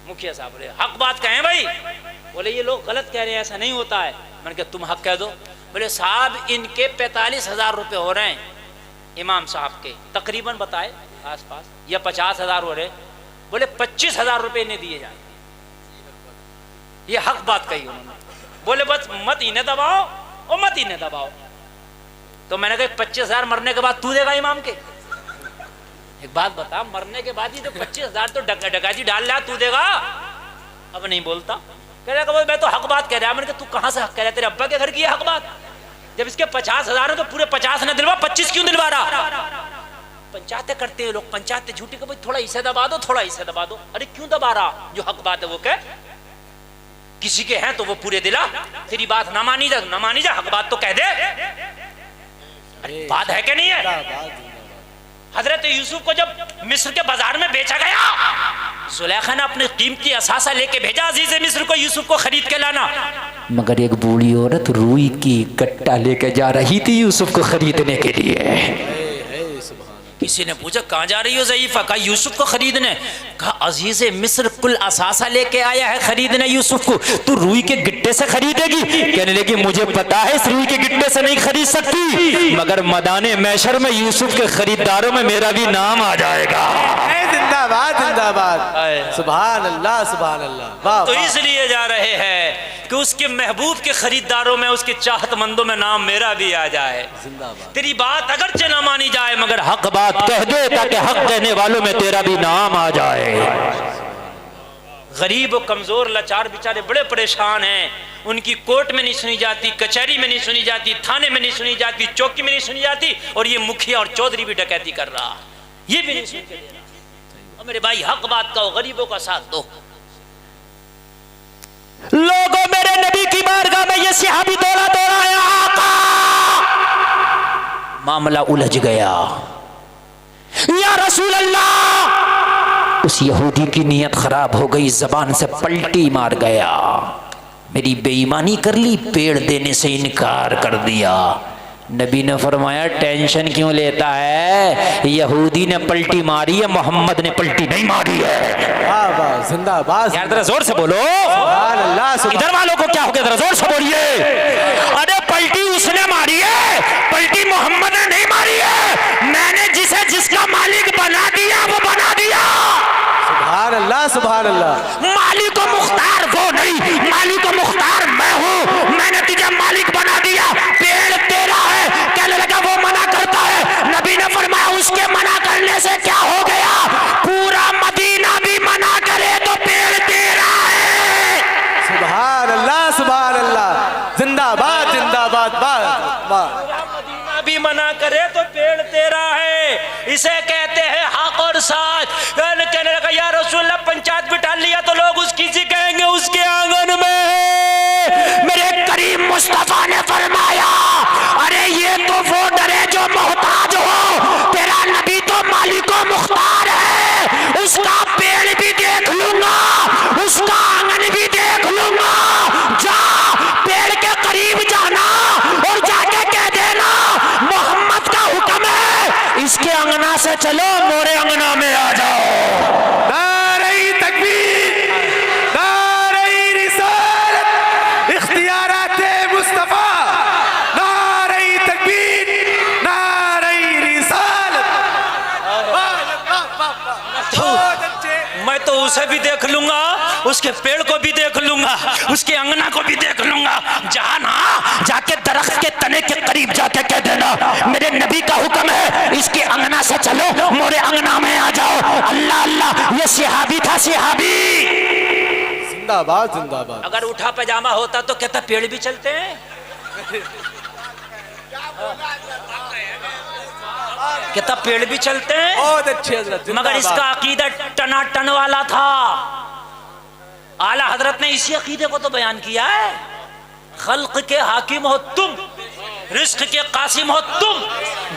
मुखिया साहब बोले हक बात कहें भाई। बोले ये लोग गलत कह रहे हैं, ऐसा नहीं होता है। मैंने कहा तुम हक कह दो। बोले साहब इनके 45,000 रुपये हो रहे हैं इमाम साहब के, तकरीबन बताए आसपास, या 50,000 हो रहे। बोले 25,000 रुपये इन्हें दिए जाए। ये हक बात कही उन्होंने। बोले बस मत इन्हें दबाओ और मत इन्हें दबाओ। तो मैंने कहा 25,000 मरने के बाद तू देगा इमाम के? एक बात बता, मरने के बाद ही तो 25,000 तो डकाती डाल रहा, तू देगा? अब नहीं बोलता, कह रहा मैं तो हक बात कह रहा। मैंने कहा तू कहां से हक कह रहा है? तेरे अब्बा के घर की हक बात। जब इसके 50,000 है तो पूरे 50 न दिलवा, 25 क्यों दिलवा रहा? पंचायतें करते हैं लोग, पंचायतें झूठी को भाई थोड़ा इसे दबा दो, थोड़ा इसे दबा दो। अरे क्यों दबा रहा? जो हक बात है वो कह। किसी के हैं तो वो पूरे दिला, तेरी बात ना मानी जा, ना मानी जा, हक बात तो कह दे। बात है कि नहीं है? हजरत यूसुफ को जब मिस्र के बाजार में बेचा गया, जुलेखा ने अपने कीमती असासा लेके भेजा अजीज मिस्र को, यूसुफ को खरीद के लाना। मगर एक बूढ़ी औरत रुई की कट्टा लेके जा रही थी यूसुफ को खरीदने के लिए। किसी ने पूछा कहाँ जा रही हो ज़ईफ़ा? कहा यूसुफ को खरीदने। कहा अजीज मिस्र कुल असासा लेके आया है खरीदने यूसुफ को, तू रुई के गिट्टे से खरीदेगी? कहने लगी मुझे पता है इस रुई के गिट्टे से नहीं खरीद सकती, मगर मैदाने मैशर में यूसुफ के खरीदारों में मेरा भी नाम आ जाएगा। जिंदाबाद जिंदाबाद, सुभान अल्लाह सुभान अल्लाह। तो इसलिए जा रहे हैं कि उसके महबूब के खरीदारों में, उसके चाहतमंदों में नाम मेरा भी आ जाए। तेरी बात अगरचे ना मानी जाए मगर हक बात कह दे, ताकि हक कहने वालों में तेरा भी नाम आ जाए। गरीब और कमजोर लाचार बेचारे बड़े परेशान हैं, उनकी कोर्ट में नहीं सुनी जाती, कचहरी में नहीं सुनी जाती, थाने में नहीं सुनी जाती, चौकी में नहीं सुनी जाती, और ये मुखिया और चौधरी भी डकैती कर रहा, ये भी नहीं सुन के दे रहा। और मेरे भाई हक बात कहो, गरीबों का साथ दो। लोगों मेरे नबी की बारगाह में ये सहाबी दौड़ा आया, आका मामला उलझ गया। या रसूल अल्लाह, उस यहूदी की नीयत खराब हो गई, जबान से पलटी मार गया, मेरी बेईमानी कर ली, पेड़ देने से इनकार कर दिया। नबी ने फरमाया टेंशन क्यों लेता है, यहूदी ने पलटी मारी है, मोहम्मद ने पलटी नहीं मारी है। जिंदाबाद यार जरा जोर से बोलो, इधर वालों को क्या हो गया, जरा जोर से बोलिए। अरे पलटी उसने मारी है, पलटी मोहम्मद ने नहीं मारी है। मैंने जिसे जिसका मालिक बना दिया वो बना दिया। सुभान अल्लाह सुभान अल्लाह। मालिक को मुख्तार वो नहीं, मालिक को मुख्तार मैं हूँ। मैंने तुझे मालिक बना दिया, पेड़ तेरा है। कहने लगा वो मना करता है, नबी ने फरमाया उसके मना करने से क्या हो गया, पूरा मदीना भी मना करे तो पेड़ तेरा है। सुभान अल्लाह सुभान अल्लाह, जिंदाबाद जिंदाबाद। मदीना भी मना करे तो पेड़ तेरा है, इसे कहते हैं हक और साथ। कहने लगा या रसूलल्लाह पंचायत बिठा लिया तो लोग उसकी जी कहेंगे उसके आंगन में। मेरे करीम मुस्तफा ने फरमाया अरे ये तो वो डरे जो मोहताज हो, तेरा नबी तो मालिक व मुख्तार है। उसका पेड़ भी देख लूंगा, उसका आंगन भी देख लूंगा। जा पेड़ के करीब जाना और जाके कह देना मोहम्मद का हुक्म है, इसके अंगना से चलो मोरे अंगना में आ जाओ। नारे तकबीर, नारे रिसालत, इख्तियाराते मुस्तफा, नारे तकबीर, नारे रिसालत। मैं तो उसे भी देख लूंगा, उसके पेड़ को भी देख लूंगा, उसके अंगना को भी देख लूंगा। जहां ना जाके दरख्त के तने के करीब जाके कह देना मेरे नबी का हुक्म है इसके अंगना से चलो, मोरे अंगना में आ जाओ। अल्लाह अल्लाह, ये सिहाबी था, सिहाबी। जिंदाबाद जिंदाबाद। अगर उठा पैजामा होता तो कहता पेड़ भी चलते हैं, कहता पेड़ भी चलते हैं। बहुत अच्छे हजरत। मगर इसका अकीदा टनाटन वाला था। आला हजरत ने इसी अकीदे को तो बयान किया है, खल्क के हाकिम हो तुम, रिस्क के कासिम हो तुम,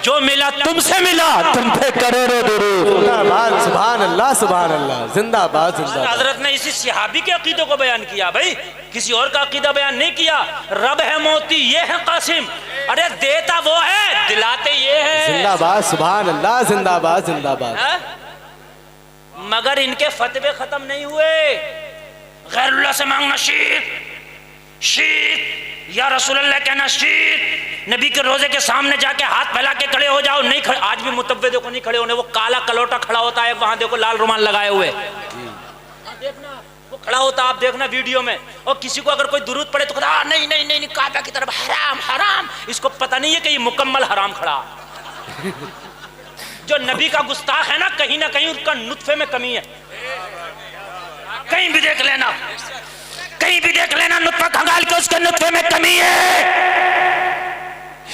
जो मिला तुमसे मिला, तुम पे करोड़ों दुरूद। जिंदाबाद, सुभान अल्लाह सुभान अल्लाह, जिंदाबाद जिंदाबाद। हजरत ने इसी सिहाबी के अकीदे को बयान किया भाई, किसी और का अकीदा बयान नहीं किया। रब है मोती, ये है कासिम, अरे देता वो है, दिलाते ये है। जिंदाबाद, सुभान अल्लाह, जिंदाबाद जिंदाबाद। मगर इनके फतवे खत्म नहीं हुए। गैरुल्लाह से मांगना शीत, शीत, या रसूलल्लाह कहना शीत। नबी के रोजे के सामने जाके हाथ फैला के खड़े हो जाओ, नहीं खड़े। आज भी मुतव्वे को नहीं खड़े होने, वो काला कलोटा खड़ा होता है वहां, देखो लाल रुमाल लगाए हुए, देखना वो खड़ा होता, आप देखना वीडियो में। और किसी को अगर कोई दुरूद पड़े तो कहता नहीं नहीं नहीं, काबा की तरफ, हराम हराम। इसको पता नहीं है कि ये मुकम्मल हराम खड़ा। जो नबी का गुस्ताख है ना कहीं उसका नुत्फे में कमी है। कहीं भी देख लेना, कहीं भी देख लेना, नुत्फा खंगाल के उसके नुत्फे में कमी है।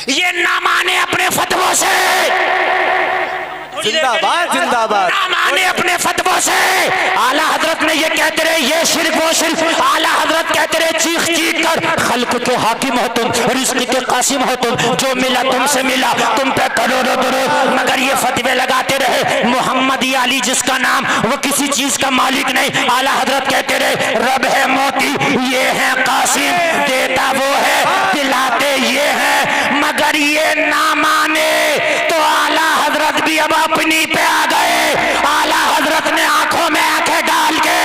ये ना माने अपने फतवों से, जिंदाबाद जिंदाबाद, ना माने अपने फतवों से। आला हजरत ने ये कहते रहे ये शिर्क वो शिर्क। आला हजरत कहते रहे चीख चीख कर खल्क के हाकिम हो तुम, रिज़्क़ के कासिम हो तुम, जो मिला तुमसे मिला, तुम पे करोड़ों दुरूद। मगर ये फतवे लगाते रहे मोहम्मद या अली जिसका नाम, वो किसी चीज का मालिक नहीं। आला हजरत कहते रहे रब है मोती, ये है कासिम, देता वो है, दिलाते ये है। मगर ये ना माने तो आला हजरत भी अब अपनी पे आ गए। आला हजरत ने आंखों में आंखें डाल के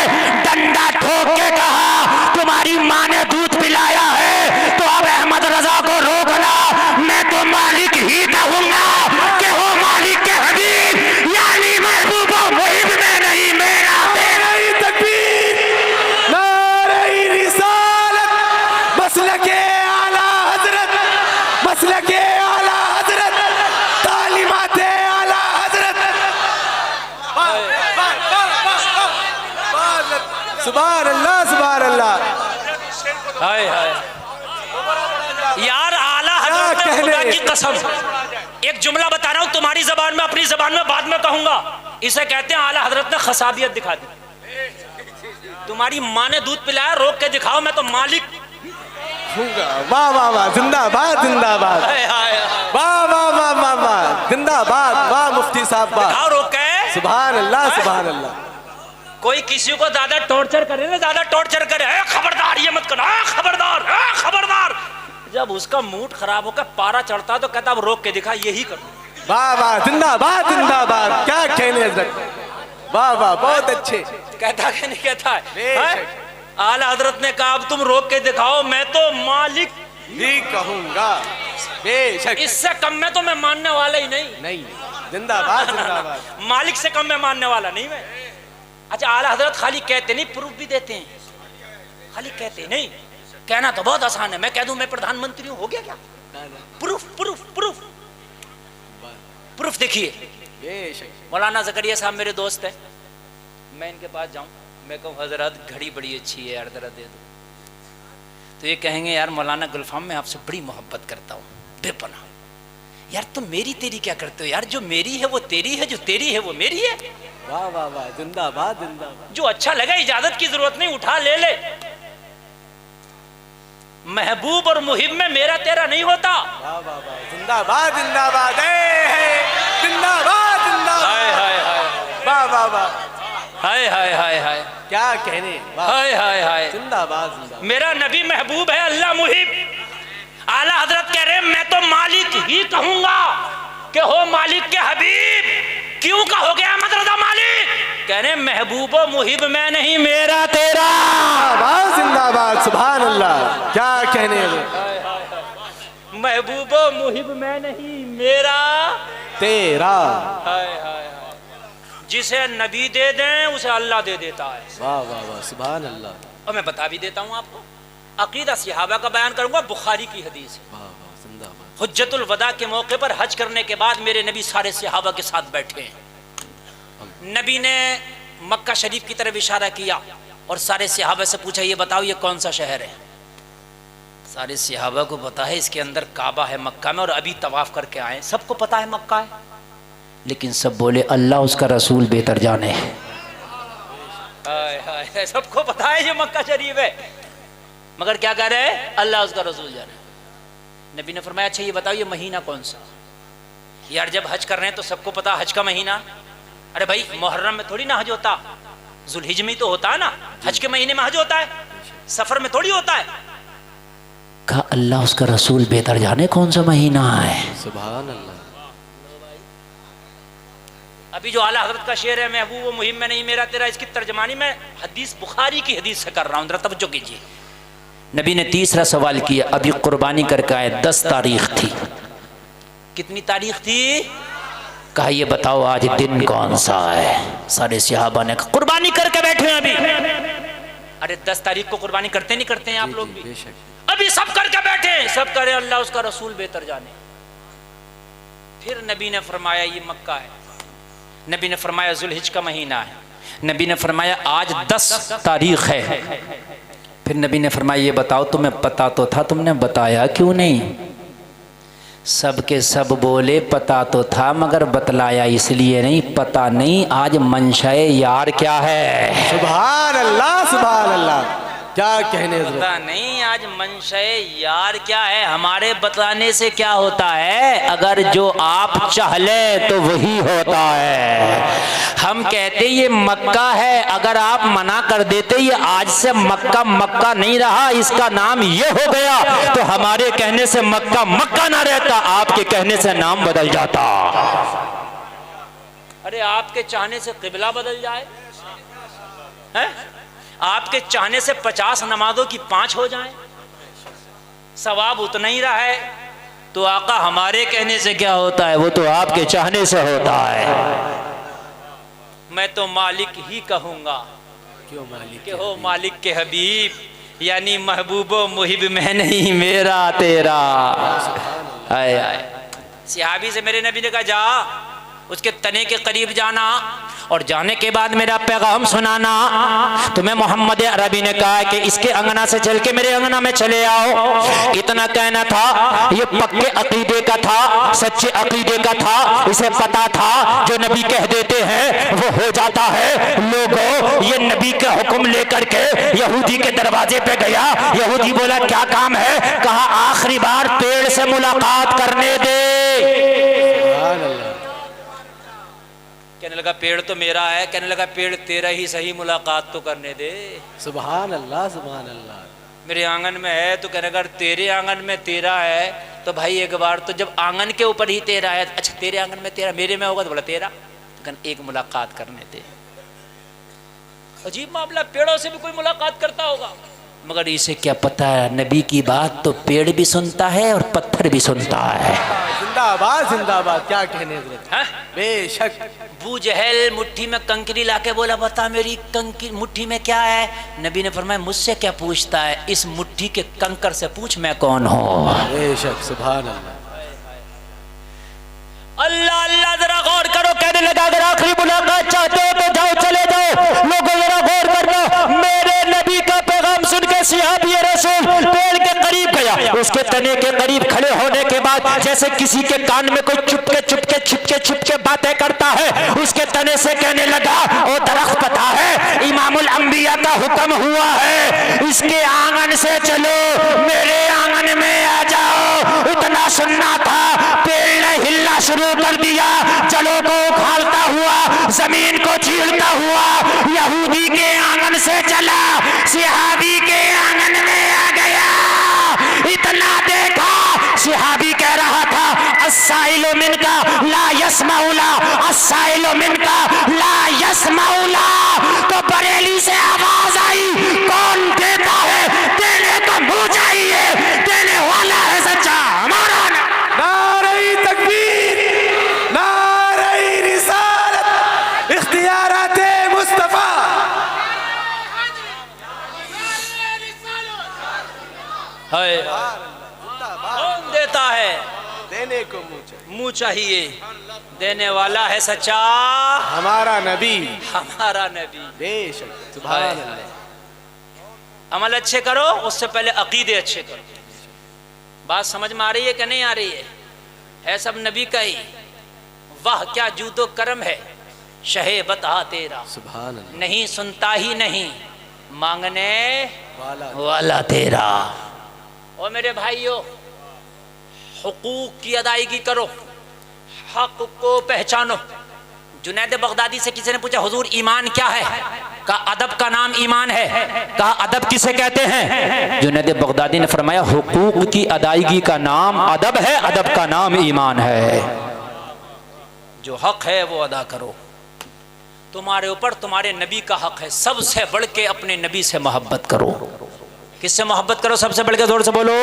डंडा ठोक के कहा तुम्हारी माँ ने दूध पिलाया है तो अब अहमद रजा को रोकना, मैं तो मालिक ही कहूंगा कि हो मालिक के हबीब, यानी महबूब मुहिब में नहीं मेरा। नारे तकबीर, नारे रिसालत, मसलके आला हजरत, मसलके आला हजरत, तालीमाते आला हजरत। सुभान अल्लाह सुभान अल्लाह। हाय हाय यार, आला हजरत ने खुदा की कसम एक जुमला बता रहा हूं तुम्हारी जबान में, अपनी जबान में बाद में कहूंगा। इसे कहते हैं आला हजरत ने खसाबियत दिखा दी। तुम्हारी माँ ने दूध पिलाया, रोक के दिखाओ, मैं तो मालिक। वाह वाह वाह, जिंदाबाद जिंदाबाद, वाह वाह वाह वाह वाह, जिंदाबाद, वाह मुफ्ती साहब वाह, दिखाओ रोक के। सुभान अल्लाह सुभान अल्लाह। कोई किसी को ज्यादा टॉर्चर करे ना, ज्यादा टॉर्चर करे, खबरदार ये मत करना, खबरदार खबरदार। जब उसका मूड खराब होकर पारा चढ़ता तो कहता अब रोक के दिखा, यही कर। वाह वाह, जिंदाबाद जिंदाबाद, क्या कहने हजरत, वाह वाह, बहुत अच्छे। कहता कि नहीं कहता है? आला हजरत ने कहा अब तुम रोक के दिखाओ, मैं तो मालिक ही कहूंगा, बेशक। इससे कम में तो मैं मानने वाला ही नहीं। जिंदाबाद जिंदाबाद। मालिक से कम मैं मानने वाला नहीं मैं। अच्छा, आला हजरत खाली कहते नहीं, प्रूफ भी देते हैं। खाली कहते नहीं, कहना तो बहुत आसान है, मैं कह दूं मैं प्रधानमंत्री हूं, हो गया क्या? प्रूफ प्रूफ प्रूफ प्रूफ देखिए। मौलाना ज़करिया साहब मेरे दोस्त है, मैं इनके पास जाऊं, मैं कहूँ हजरत घड़ी बड़ी अच्छी है यार, जरा दे दो, तो ये कहेंगे यार मौलाना गुलफाम मैं आपसे बड़ी मोहब्बत करता हूँ बेपनाह। यार तुम मेरी तेरी क्या करते हो यार, जो मेरी है वो तेरी है, जो तेरी है वो मेरी है। वाह वाह वाह, जिंदाबाद जिंदाबाद। जो अच्छा लगे, इजाजत की जरूरत नहीं, उठा ले ले। महबूब और मुहिब में मेरा तेरा नहीं होता। वाह वाह वाह, जिंदाबाद जिंदाबाद, जिंदाबाद जिंदाबाद, हाय हाय हाय, वाह वाह वाह, हाय हाय हाय हाय, क्या कहने, हाय हाय हाय, जिंदाबाद जिंदाबाद। मेरा नबी महबूब है, अल्लाह मुहिब। आला हजरत कह रहे मैं तो मालिक ही कहूंगा कि हो मालिक के हबीब। क्यों कहोगे अहमद रजा मालिक? कह रहे महबूब मुहिब में नहीं मेरा तेरा। जिंदाबाद, सुभान अल्लाह, क्या कहने। महबूब मुहिब में नहीं मेरा तेरा। हाय हाय, जिसे नबी दे दें उसे अल्लाह दे देता है। वाह वाह वाह, सुभान अल्लाह। और मैं बता भी देता हूँ आपको, अकीदा सहाबा का बयान करूंगा, बुखारी की हदीस है। वाह वाह, जिंदाबाद। हुज्जतुल वदा के मौके पर हज करने के बाद मेरे नबी सारे सहाबा के साथ बैठे हैं। नबी ने मक्का शरीफ की तरफ इशारा किया और सारे सहाबा से पूछा, ये बताओ ये कौन सा शहर है? सारे सहाबा को पता है इसके अंदर काबा है मक्का में, और अभी तवाफ करके आए। सबको पता है मक्का है, लेकिन सब बोले अल्लाह उसका रसूल बेहतर जाने। हाय हाय, सबको पता है ये मक्का शरीफ है, मगर क्या कह रहे हैं? अल्लाह उसका रसूल जाने। नबी ने फरमाया, अच्छा ये बताओ ये महीना कौन सा? यार जब हज कर रहे हैं तो सबको पता हज का महीना। अरे भाई मुहर्रम में थोड़ी ना हज होता, जुल्हिज में तो होता है ना, हज के महीने में हज होता है, सफर में थोड़ी होता है। कहा अल्लाह उसका रसूल बेहतर जाने कौन सा महीना है। सुभान अल्लाह। अभी जो आला हजरत का शेर है, महबूब वो मुहिम में नहीं मेरा तेरा, इसकी तर्जमानी में हदीस बुखारी की हदीस से कर रहा हूँ, जरा तवज्जो कीजिए। नबी ने तीसरा सवाल किया, अभी कुर्बानी करके आए, 10 तारीख थी। कितनी तारीख थी? कहा ये बताओ आज दिन कौन सा है? सारे सहाबा ने कहा कुर्बानी करके बैठे हैं अभी। अरे 10 तारीख को कुर्बानी करते नहीं करते हैं आप लोग भी? अभी सब करके बैठे हैं, सब करे अल्लाह उसका रसूल बेहतर जाने। फिर नबी ने फरमाया ये मक्का है, नबी ने फरमाया जुल्हिज का महीना है, नबी ने फरमाया आज 10 तारीख है। फिर नबी ने फरमाया ये बताओ तुम्हें पता तो था, तुमने बताया क्यों नहीं? सब के सब बोले पता तो था मगर बतलाया इसलिए नहीं, पता नहीं आज मंशाए यार क्या है। सुभान अल्लाह, सुभान अल्लाह, क्या कहने। पता नहीं आज मंशाए यार क्या है। हमारे बताने से क्या होता है? अगर जो आप चाह ले तो वही होता है। हम कहते ये मक्का है, अगर आप मना कर देते ये आज से मक्का मक्का नहीं रहा, इसका नाम ये हो गया, तो हमारे कहने से मक्का मक्का ना रहता, आपके कहने से नाम बदल जाता। अरे आपके चाहने से किबला बदल जाए है? आपके चाहने से 50 नमाजों की 5 हो जाए, सवाब उतना ही रहा है, तो आका हमारे कहने से क्या होता है? वो तो आपके चाहने से होता है। मैं तो मालिक ही कहूंगा, क्यों मालिक कि हो मालिक के हबीब, यानी महबूबो मुहिब में नहीं मेरा तेरा। आए आए सहाबी से मेरे नबी ने कहा जा उसके तने के करीब जाना और जाने के बाद मेरा पैगाम सुनाना। तुम्हें मोहम्मद अरबी ने कहा है कि इसके अंगना से चल के मेरे अंगना में चले आओ। इतना कहना था, ये पक्के अकीदे का था, सच्चे अकीदे का था, इसे पता था जो नबी कह देते हैं वो हो जाता है। लोगों ये नबी का हुक्म लेकर के यहूदी के दरवाजे पे गया। यहूदी बोला क्या काम है? कहा आखिरी बार पेड़ से मुलाकात करने दे। कहने लगा पेड़ तो मेरा है, कहने लगा पेड़ तेरा ही सही, मुलाकात तो करने दे। सुभान अल्लाह, सुभान अल्लाह। मेरे आंगन में है तो कहने लगा तेरे आंगन में तेरा है तो भाई एक बार तो जब आंगन के ऊपर ही तेरा है, अच्छा तेरे आंगन में तेरा, मेरे में होगा तो बोला तेरा, तो कहने एक मुलाकात करने दे। अजीब मामला, पेड़ों से भी कोई मुलाकात करता होगा, मगर इसे क्या पता है नबी की बात तो पेड़ भी सुनता है और पत्थर भी सुनता है। जिंदाबाद जिंदाबाद, क्या कहने। बेशक। अबू जहल मुट्ठी में कंकरी लाके बोला बता मेरी कंकरी मुट्ठी में क्या है? नबी ने फरमाया मुझसे क्या पूछता है, इस मुट्ठी के कंकर से पूछ मैं कौन हूँ। बेशक, सुभान अल्लाह। अल्लाह अल्लाह, जरा गौर करो। कहने लगा अगर आखिरी मुलाकात चाहते हो तो जाओ, चले जाओ। लोगों जरा गौर करना, मेरे नबी का पैगाम सुन के सहाबी रसूल पेड़ के करीब गया। उसके तने के करीब खड़े होने के बाद जैसे किसी के कान में कोई चुपके चुपके छिपके छिपके बातें करता है, उसके तने से कहने लगा ओ दरख्त पता है इमामुल अंबिया का हुक्म हुआ है, इसके आंगन से चलो, मेरे आंगन में आ जाओ। इतना सुनना था, पेड़ ने हिलना शुरू कर दिया, जड़ों को उखाड़ता हुआ, जमीन को चीरता हुआ यहूदी के आंगन से चला, सहाबी के आंगन में आ गया। इतना देखा, सहाबी कह रहा था अस्साइलु मिनका ला यस्माउला, अस्साइलु मिनका ला यस्माउला। तो बरेली से आवाज आई कौन देता है? देने तो मुझे चाहिए, देने वाला है सच्चा हमारा। नारे तकबीर, नारे रिसालत, इख्तियार है। जिंदाबाद। कौन देता है? देने को मुंह चाहिए। देने वाला है सच्चा हमारा नबी, हमारा नबी। बेशक। सुभान अल्लाह। अमल अच्छे करो, उससे पहले अकीदे अच्छे करो। बात समझ में आ रही है कि नहीं आ रही है सब नबी का ही। वाह क्या जूदो करम है शहे बता तेरा, सुभान अल्लाह। नहीं सुनता ही नहीं मांगने वाला वाला तेरा। और मेरे भाइयों, हुकूक की अदायगी करो, हक को पहचानो। जुनैद बगदादी से किसी ने पूछा हुजूर ईमान क्या है? कहा अदब का नाम ईमान है। कहा अदब किसे कहते हैं? जुनैद बगदादी ने फरमाया हुकूक की अदायगी का नाम अदब है, अदब का नाम ईमान है। जो हक है वो अदा करो। तुम्हारे ऊपर तुम्हारे नबी का हक है, सबसे बढ़ के अपने नबी से मोहब्बत करो। किससे मोहब्बत करो? सबसे बढ़ के जोर से बोलो,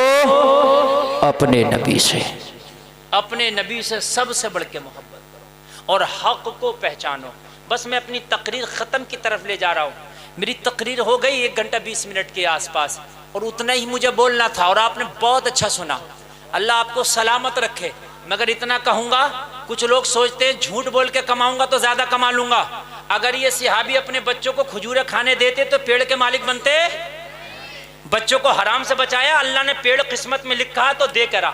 अपने नबी से। अपने नबी से सबसे बढ़ के मोहब्बत करो और हक को पहचानो। बस मैं अपनी तकरीर ख़त्म की तरफ ले जा रहा हूँ। मेरी तकरीर हो गई 1 घंटा 20 मिनट के आसपास और उतना ही मुझे बोलना था और आपने बहुत अच्छा सुना। अल्लाह आपको सलामत रखे। मगर इतना कहूँगा, कुछ लोग सोचते हैं झूठ बोल के कमाऊँगा तो ज़्यादा कमा लूँगा। अगर ये सिहाबी अपने बच्चों को खजूरें खाने देते तो पेड़ के मालिक बनते। बच्चों को हराम से बचाया, अल्लाह ने पेड़ किस्मत में लिखा तो दे करा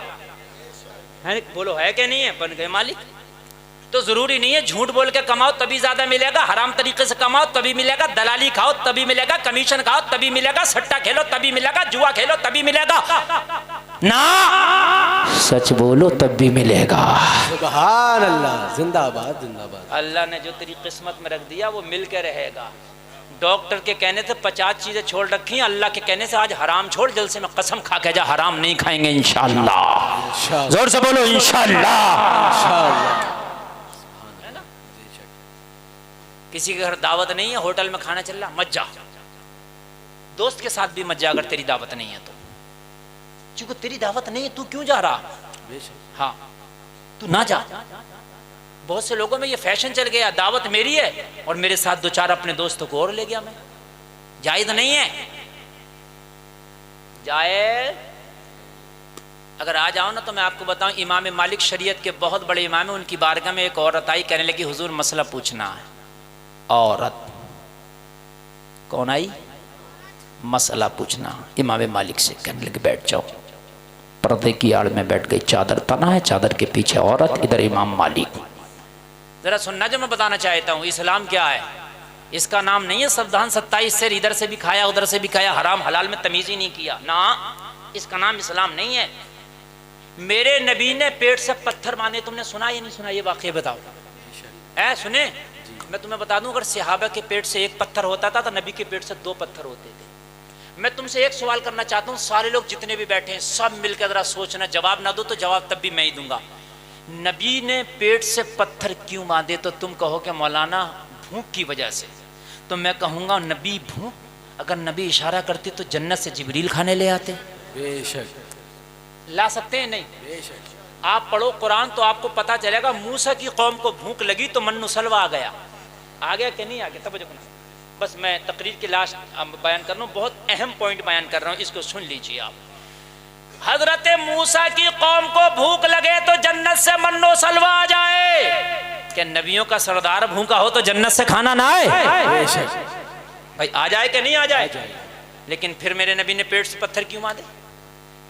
है। बोलो है कि नहीं है? बन गए मालिक। तो जरूरी नहीं है झूठ बोल के कमाओ तभी ज्यादा मिलेगा, हराम तरीके से कमाओ तभी मिलेगा, दलाली खाओ तभी मिलेगा, कमीशन खाओ तभी मिलेगा, सट्टा खेलो तभी मिलेगा, जुआ खेलो तभी मिलेगा ना। सच बोलो तब भी मिलेगा। सुभान अल्लाह। जिंदाबाद जिंदाबाद। अल्लाह ने जो तेरी किस्मत में रख दिया वो मिल के रहेगा। डॉक्टर के कहने से 50 चीजें छोड़ रखी, अल्लाह के कहने से आज हराम छोड़। जल्द से मैं कसम खा के जा हराम नहीं खाएंगे इंशाअल्लाह। जोर से बोलो इंशाअल्लाह। किसी के घर दावत नहीं है, होटल में खाना चल रहा, मत जा। दोस्त के साथ भी मत जा अगर तेरी दावत नहीं है तो। क्योंकि तेरी दावत नहीं है, तू क्यों जा रहा? हाँ, तू ना जा। बहुत से लोगों में ये फैशन चल गया, दावत मेरी है और मेरे साथ 2-4 अपने दोस्तों को और ले गया मैं। जायज नहीं है। जायज अगर आ जाओ ना तो मैं आपको बताऊं, इमाम मालिक शरीयत के बहुत बड़े इमाम है, उनकी बारगाह में एक औरत आई, कहने लगी हुजूर मसला पूछना है। औरत कौन आई? मसला पूछना इमाम मालिक से। कहने लगे बैठ जाओ। पर्दे की आड़ में बैठ गई, चादर तना है, चादर के पीछे औरत, इधर इमाम मालिक। जरा सुनना जो मैं बताना चाहता हूँ, इस्लाम क्या है। इसका नाम नहीं है संविधान 27 से इधर से भी खाया उधर से भी खाया, हराम हलाल में तमीज ही नहीं किया ना। इसका नाम इस्लाम नहीं है। मेरे नबी ने पेट से पत्थर माने, तुमने सुना या नहीं सुना? ये वाकया बताओ। ऐ सुने, मैं तुम्हें बता दूं, अगर सहाबा के पेट से 1 पत्थर होता था तो नबी के पेट से 2 पत्थर होते थे। मैं तुमसे एक सवाल करना चाहता हूँ, सारे लोग जितने भी बैठे हैं सब मिलकर जरा सोचना, जवाब ना दो तो जवाब तब भी मैं ही दूंगा। नबी ने पेट से पत्थर क्यों बांधे? तो तुम कहो कि मौलाना भूख की वजह से। तो मैं कहूँगा नबी भूख, अगर नबी इशारा करते तो जन्नत से जिब्रील खाने ले आते। बेशक ला सकते हैं नहीं? बेशक। आप पढ़ो कुरान तो आपको पता चलेगा, मूसा की कौम को भूख लगी तो मन्नु सलवा आ गया। आ गया कि नहीं आ गया? तब बस मैं तकरीर के लास्ट बयान कर रहा हूँ, बहुत अहम पॉइंट बयान कर रहा हूँ, इसको सुन लीजिए आप। हजरत मूसा की कौम को भूख लगे तो जन्नत से मन्नो सलवा आ जाए। क्या नबियों का सरदार भूखा हो तो जन्नत से खाना ना आए? भाई आ जाए कि नहीं आ जाए? लेकिन फिर मेरे नबी ने पेट से पत्थर क्यों बांधे?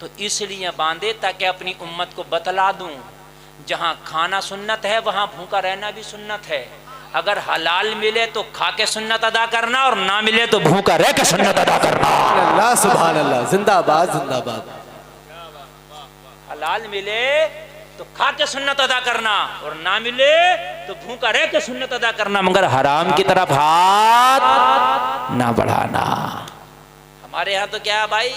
तो इसलिए बांधे ताकि अपनी उम्मत को बतला दूं, जहां खाना सुन्नत है वहां भूखा रहना भी सुन्नत है। अगर हलाल मिले तो खा के सुन्नत अदा करना और ना मिले तो भूखा रह के सुन्नत अदा करना। अल्लाह सुभान अल्लाह। जिंदाबाद जिंदाबाद। हलाल मिले तो खा के सुन्नत अदा करना और ना मिले तो भूखा रह के सुन्नत अदा करना, मगर हराम की तरफ हाथ ना बढ़ाना। हमारे यहाँ तो क्या है भाई,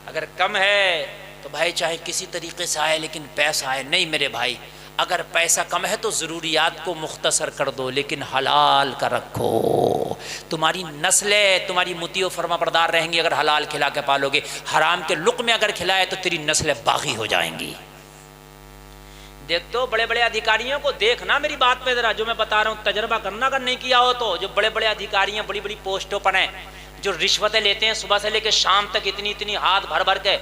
अगर कम है तो भाई चाहे किसी तरीके से आए लेकिन पैसा आए। नहीं मेरे भाई, अगर पैसा कम है तो ज़रूरियात को मुख्तसर कर दो लेकिन हलाल का रखो। तुम्हारी नस्लें तुम्हारी मुतियो फरमा बरदार रहेंगी अगर हलाल खिला के पालोगे। हराम के लुक में अगर खिलाए तो तेरी नस्लें बागी हो जाएंगी। देख तो बड़े बड़े अधिकारियों को देखना, मेरी बात पे जरा जो मैं बता रहा हूँ तजर्बा करना, अगर नहीं किया हो तो। जो बड़े बड़े अधिकारी हैं, बड़ी बड़ी पोस्टों पर हैं, जो रिश्वतें लेते हैं सुबह से लेकर शाम तक इतनी इतनी हाथ भर भर के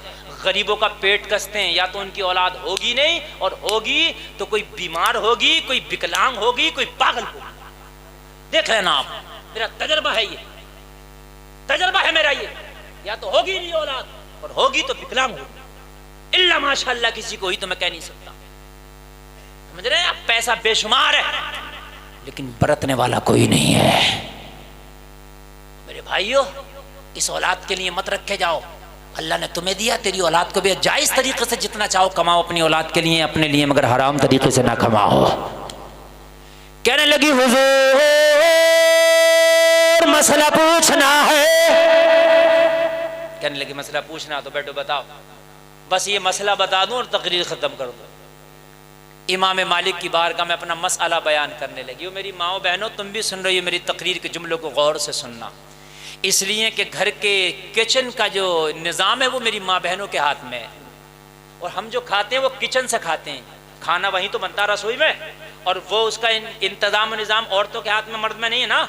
गरीबों का पेट कसते हैं, या तो उनकी औलाद होगी नहीं, और होगी तो कोई बीमार होगी, कोई विकलांग होगी, कोई पागल होगी। देख लेना आप, मेरा तजर्बा है, ये तजर्बा है मेरा ये। या तो होगी नहीं औलाद, और होगी तो विकलांग होगी, इल्ला माशाअल्लाह किसी को ही तो मैं कह नहीं सकता। समझ रहे हैं आप? पैसा बेशुमार है लेकिन बरतने वाला कोई नहीं है। मेरे भाइयों, इस औलाद के लिए मत रखे जाओ। अल्लाह ने तुम्हें दिया, तेरी औलाद को भी जायज तरीके से जितना चाहो कमाओ अपनी औलाद के लिए, अपने लिए, मगर हराम तरीके से ना कमाओ। कहने लगी हुजूर मसला पूछना है। कहने लगी मसला पूछना, तो बैठो बताओ। बस ये मसला बता दूं और तकरीर खत्म कर दूं। इमाम मालिक की बारगाह में अपना मसला बयान करने लगी। वो मेरी माओ बहनों, तुम भी सुन रही हो मेरी तकरीर के जुमलों को गौर से सुनना, इसलिए कि घर के किचन का जो निज़ाम है वो मेरी माँ बहनों के हाथ में है, और हम जो खाते हैं वो किचन से खाते हैं। खाना वहीं तो बनता रसोई में, और वो उसका इंतज़ाम निज़ाम औरतों के हाथ में, मर्द में नहीं है ना।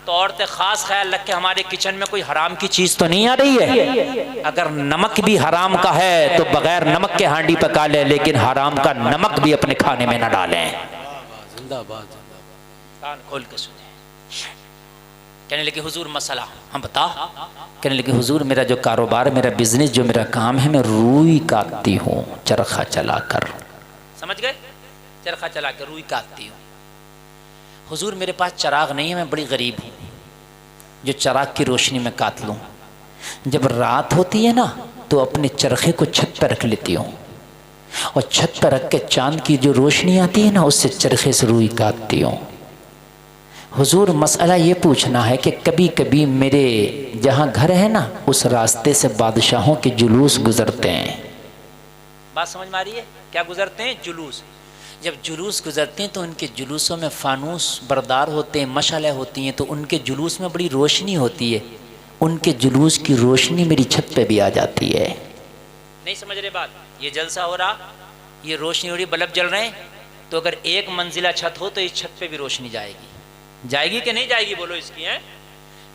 तो औरतें खास ख्याल रख के हमारे किचन में कोई हराम की चीज़ तो नहीं आ रही है। अगर नमक भी हराम का है तो बगैर नमक के हांडी पका ले, लेकिन हराम का नमक भी अपने खाने में न डालें। जिंदाबाद। कान खोल के सुने। कहने लगे हुजूर मसला। हम बता। कहने लगे हुजूर मेरा जो कारोबार, मेरा बिजनेस, जो मेरा काम है, मैं रूई काटती हूँ चरखा चलाकर। समझ गए? चरखा चला कर रूई काटती हूँ। हुजूर मेरे पास चराग नहीं है, मैं बड़ी गरीब हूँ जो चराग की रोशनी में काट लूँ। जब रात होती है ना तो अपने चरखे को छत पर रख लेती हूँ, और छत पर रख के चांद की जो रोशनी आती है ना उससे चरखे से रूई काटती हूँ। हुजूर मसला ये पूछना है कि कभी कभी मेरे जहाँ घर है ना उस रास्ते से बादशाहों के जुलूस गुजरते हैं। बात समझ में आ रही है? क्या गुजरते हैं? जुलूस। जब जुलूस गुजरते हैं तो उनके जुलूसों में फानूस बरदार होते हैं, मशालें होती हैं, तो उनके जुलूस में बड़ी रोशनी होती है। उनके जुलूस की रोशनी मेरी छत पे भी आ जाती है। नहीं समझ रहे बात? ये जलसा हो रहा, ये रोशनी हो रही, बल्ब जल रहे हैं, तो अगर एक मंजिला छत हो तो इस छत पे भी रोशनी जाएगी। जाएगी कि नहीं जाएगी? बोलो इसकी है।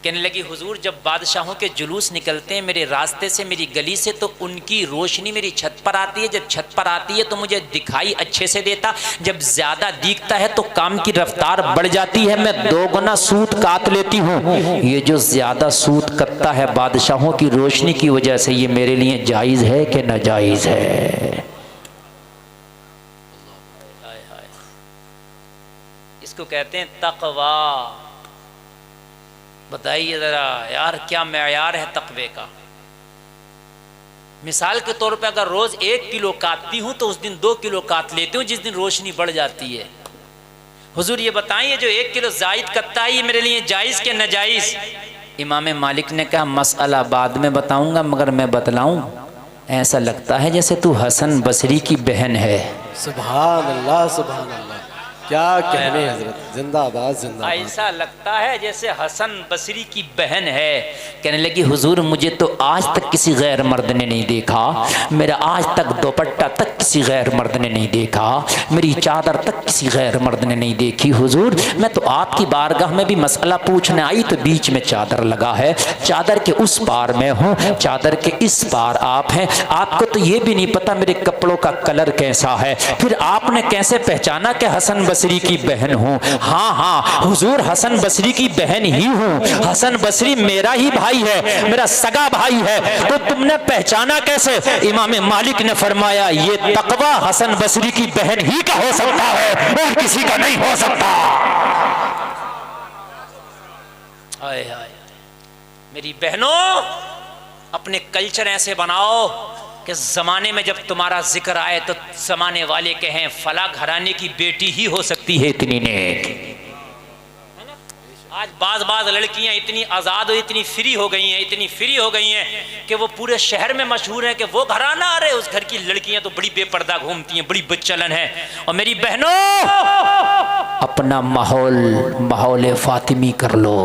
कहने लगी हुजूर जब बादशाहों के जुलूस निकलते हैं मेरे रास्ते से, मेरी गली से, तो उनकी रोशनी मेरी छत पर आती है। जब छत पर आती है तो मुझे दिखाई अच्छे से देता, जब ज़्यादा दिखता है तो काम की रफ्तार बढ़ जाती है, मैं 2 गुना सूद काट लेती हूँ। ये जो ज़्यादा सूद कटता है बादशाहों की रोशनी की वजह से, ये मेरे लिए जायज़ है कि नाजायज़ है? इसको कहते हैं तकवा। बताइए जरा यार, क्या मेयार है तकवे का? मिसाल के तौर पे अगर रोज 1 किलो काटती हूं तो उस दिन 2 किलो काट लेती हूं जिस दिन रोशनी बढ़ जाती है। हुजूर ये बताइए जो 1 किलो जायद कटता है ये मेरे लिए जायज के नाजायज? इमाम मालिक ने कहा मसला बाद में बताऊंगा, मगर मैं बतलाऊं, ऐसा लगता है जैसे तू हसन बसरी की बहन है। सुभान अल्लाह, सुभान अल्लाह, क्या कहने हजरत, जिंदाबाद जिंदाबाद। ऐसा लगता है जैसे हसन बसरी की बहन है। कहने लगी हुजूर मुझे तो आज तक किसी गैर मर्द ने नहीं देखा, मेरा आज तक दुपट्टा तक किसी गैर मर्द ने नहीं देखा, मेरी चादर तक किसी गैर मर्द ने नहीं देखी। हुजूर मैं तो आपकी बारगाह में भी मसला पूछने आई तो बीच में चादर लगा है, चादर के उस पार मैं हूँ, चादर के इस पार आप हैं, आपको तो ये भी नहीं पता मेरे कपड़ों का कलर कैसा है, फिर आपने कैसे पहचाना कि हसन बसरी की बहन हूँ? हाँ हाँ हुजूर हसन बसरी की बहन ही हूँ, हसन बसरी मेरा ही भाई है, मेरा सगा भाई है, तो तुमने पहचाना कैसे? इमाम मालिक ने फरमाया ये तकवा हसन बसरी की बहन ही का हो सकता है और किसी का नहीं हो सकता। हाय हाय मेरी बहनों, अपने कल्चर ऐसे बनाओ कि ज़माने में जब तुम्हारा जिक्र आए तो ज़माने वाले कहें फला घराने की बेटी ही हो सकती है इतनी नेक। आज बाज लड़कियां इतनी आज़ाद और इतनी फ्री हो गई हैं, इतनी फ्री हो गई हैं कि वो पूरे शहर में मशहूर है कि वो घराना आ रहे, उस घर की लड़कियां तो बड़ी बेपर्दा घूमती हैं, बड़ी बदचलन है। और मेरी बहनों अपना माहौल फातिमी कर लो,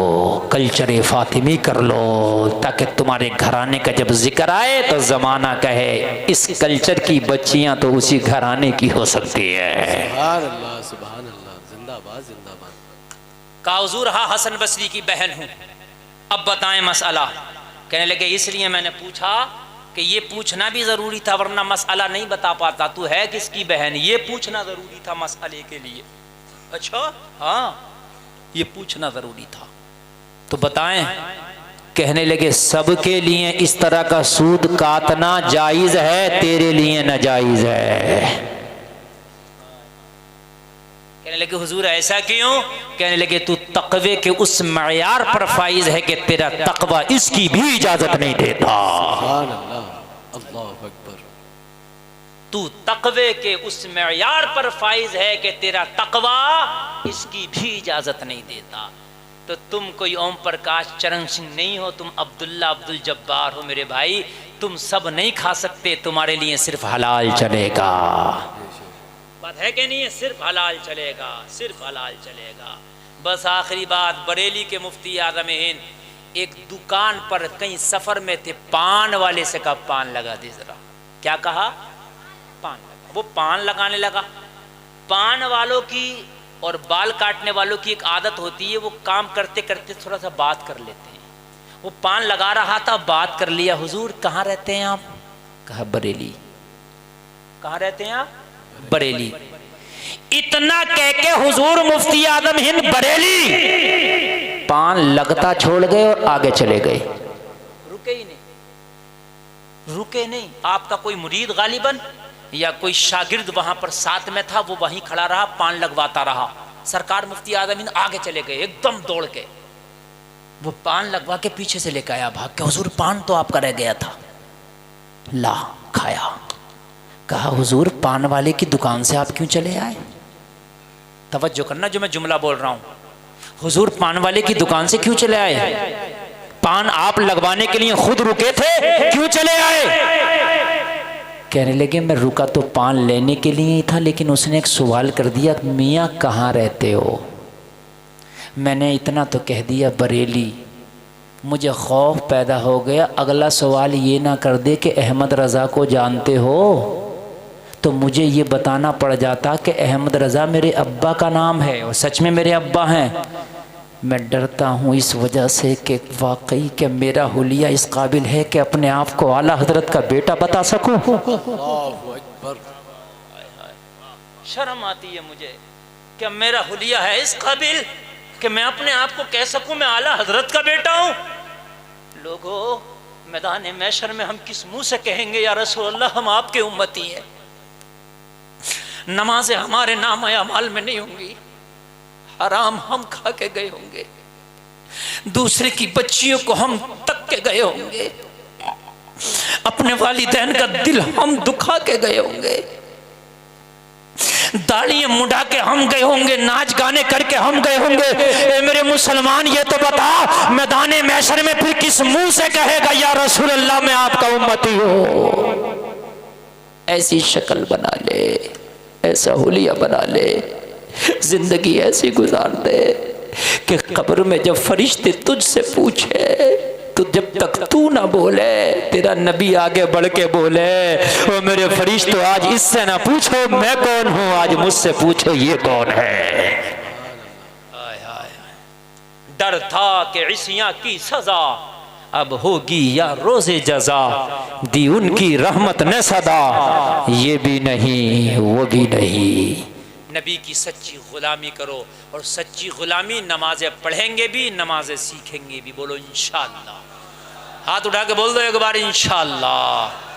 कल्चर फातिमी कर लो, ताकि तुम्हारे घराने का जब जिक्र आए तो ज़माना कहे इस कल्चर की बच्चियां तो उसी घराने की हो सकती है। सुभान अल्लाह, सुभान अल्लाह, जिंदाबाद जिंदाबाद। का हुजूर हाँ हसन बसरी की बहन हूँ। अब बताएं मसला। कहने लगे इसलिए मैंने पूछा कि ये पूछना भी ज़रूरी था, वरना मसला नहीं बता पाता। तू है किसकी बहन, ये पूछना ज़रूरी था मसले के लिए। अच्छा हाँ, ये पूछना ज़रूरी था। तो बताएं। कहने लगे सबके लिए इस तरह का सूद काटना जायज़ है, तेरे लिए नाजायज़ है। कहने लगे हुजूर ऐसा क्यों? कहने लगे तू तकवे के उस मयार पर फाइज है कि तेरा तकवा इसकी भी इजाजत नहीं देता। अल्लाहु अकबर। तू तकवे के उस मयार पर फाइज है कि तेरा तकवा इसकी भी इजाजत नहीं देता। तो तुम कोई ओम प्रकाश चरण सिंह नहीं हो, तुम अब्दुल्ला अब्दुल जब्बार हो मेरे भाई। तुम सब नहीं खा सकते, तुम्हारे लिए सिर्फ हलाल चलेगा। बात है कि नहीं है? सिर्फ हलाल चलेगा, सिर्फ हलाल चलेगा। बस आखिरी बात, बरेली के मुफ्ती आज़म हिंद एक दुकान पर कहीं सफर में थे, पान वाले से कहा पान लगा दे जरा। क्या कहा? पान लगा। वो पान लगाने लगा। पान वालों की और बाल काटने वालों की एक आदत होती है, वो काम करते करते थोड़ा सा बात कर लेते हैं। वो पान लगा रहा था, बात कर लिया, हुजूर कहाँ रहते हैं आप? कहा बरेली। कहाँ रहते हैं आप? बरेली। इतना कह के हुजूर मुफ्ती आज़म हिंद बरेली, पान लगता छोड़ गए और आगे चले गए। रुके ही नहीं, रुके नहीं। आपका कोई मुरीद गालिबन या कोई शागिर्द वहां पर साथ में था, वो वहीं खड़ा रहा, पान लगवाता रहा। सरकार मुफ्ती आज़म हिंद आगे चले गए एकदम दौड़ के। वो पान लगवा के पीछे से लेकर आया भाग के, हुजूर पान तो आपका रह गया था। ला खाया। कहा हुजूर पान वाले की दुकान से आप क्यों चले आए? तवज्जो करना जो मैं जुमला बोल रहा हूं। हुजूर पान वाले की दुकान से क्यों चले आए? पान आप लगवाने के लिए खुद रुके थे, क्यों चले आए? कहने लगे मैं रुका तो पान लेने के लिए ही था, लेकिन उसने एक सवाल कर दिया, मियाँ कहाँ रहते हो? मैंने इतना तो कह दिया बरेली। मुझे खौफ पैदा हो गया अगला सवाल ये ना कर दे कि अहमद रज़ा को जानते हो, तो मुझे ये बताना पड़ जाता कि अहमद रज़ा मेरे अब्बा का नाम है और सच में मेरे अब्बा हैं। मैं डरता हूँ इस वजह से कि वाकई कि मेरा हुलिया इस काबिल है कि अपने आप को आला हजरत का बेटा बता सकूँ। शर्म आती है मुझे कि मेरा हुलिया है इस काबिल कि मैं अपने आप को कह सकूँ मैं आला हजरत का बेटा हूँ। लोगों, मैदान महशर में हम किस मुंह से कहेंगे या रसूल अल्लाह हम आपके उम्मती हैं? नमाजें हमारे नाम अमाल में नहीं होंगी, हराम हम खा के गए होंगे, दूसरे की बच्चियों को हम तक के गए होंगे, अपने वालिदैन का दिल हम दुखा के गए होंगे, दाढ़ियां मुंडा के हम गए होंगे, नाच गाने करके हम गए होंगे। ए मेरे मुसलमान ये तो बता मैदान महशर में फिर किस मुंह से कहेगा या रसूल अल्लाह मैं आपका उम्मती हूँ? ऐसी शक्ल बना ले, ऐसा हुलिया बना ले, जिंदगी ऐसी गुजार दे कि कब्र में जब फरिश्ते तुझसे पूछे तो जब तक तू ना बोले तेरा नबी आगे बढ़ के बोले ओ मेरे फरिश्तों आज इससे ना पूछो मैं कौन हूं, आज मुझसे पूछो ये कौन है। डर था कि इसियां की सजा अब होगी या रोज़े जजा, दी उनकी रहमत ने सदा, ये भी नहीं वो भी नहीं। नबी की सच्ची गुलामी करो और सच्ची गुलामी नमाजें पढ़ेंगे भी नमाजें सीखेंगे भी। बोलो इंशाअल्लाह, हाथ उठा के बोल दो एक बार इंशाअल्लाह।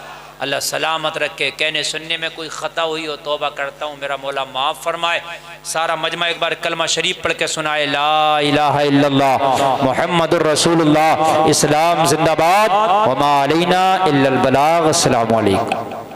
अल्लाह सलामत रखे। कहने सुनने में कोई ख़ता हुई हो तौबा करता हूँ, मेरा मौला माफ़ फरमाए। सारा मजमा एक बार कलमा शरीफ पढ़ के सुनाए, ला इलाहा इल्लल्लाह मुहम्मदुर रसूलुल्लाह, इस्लाम जिंदाबाद, वमा अलैना इल्लल बलाग। अस्सलामु अलैकुम।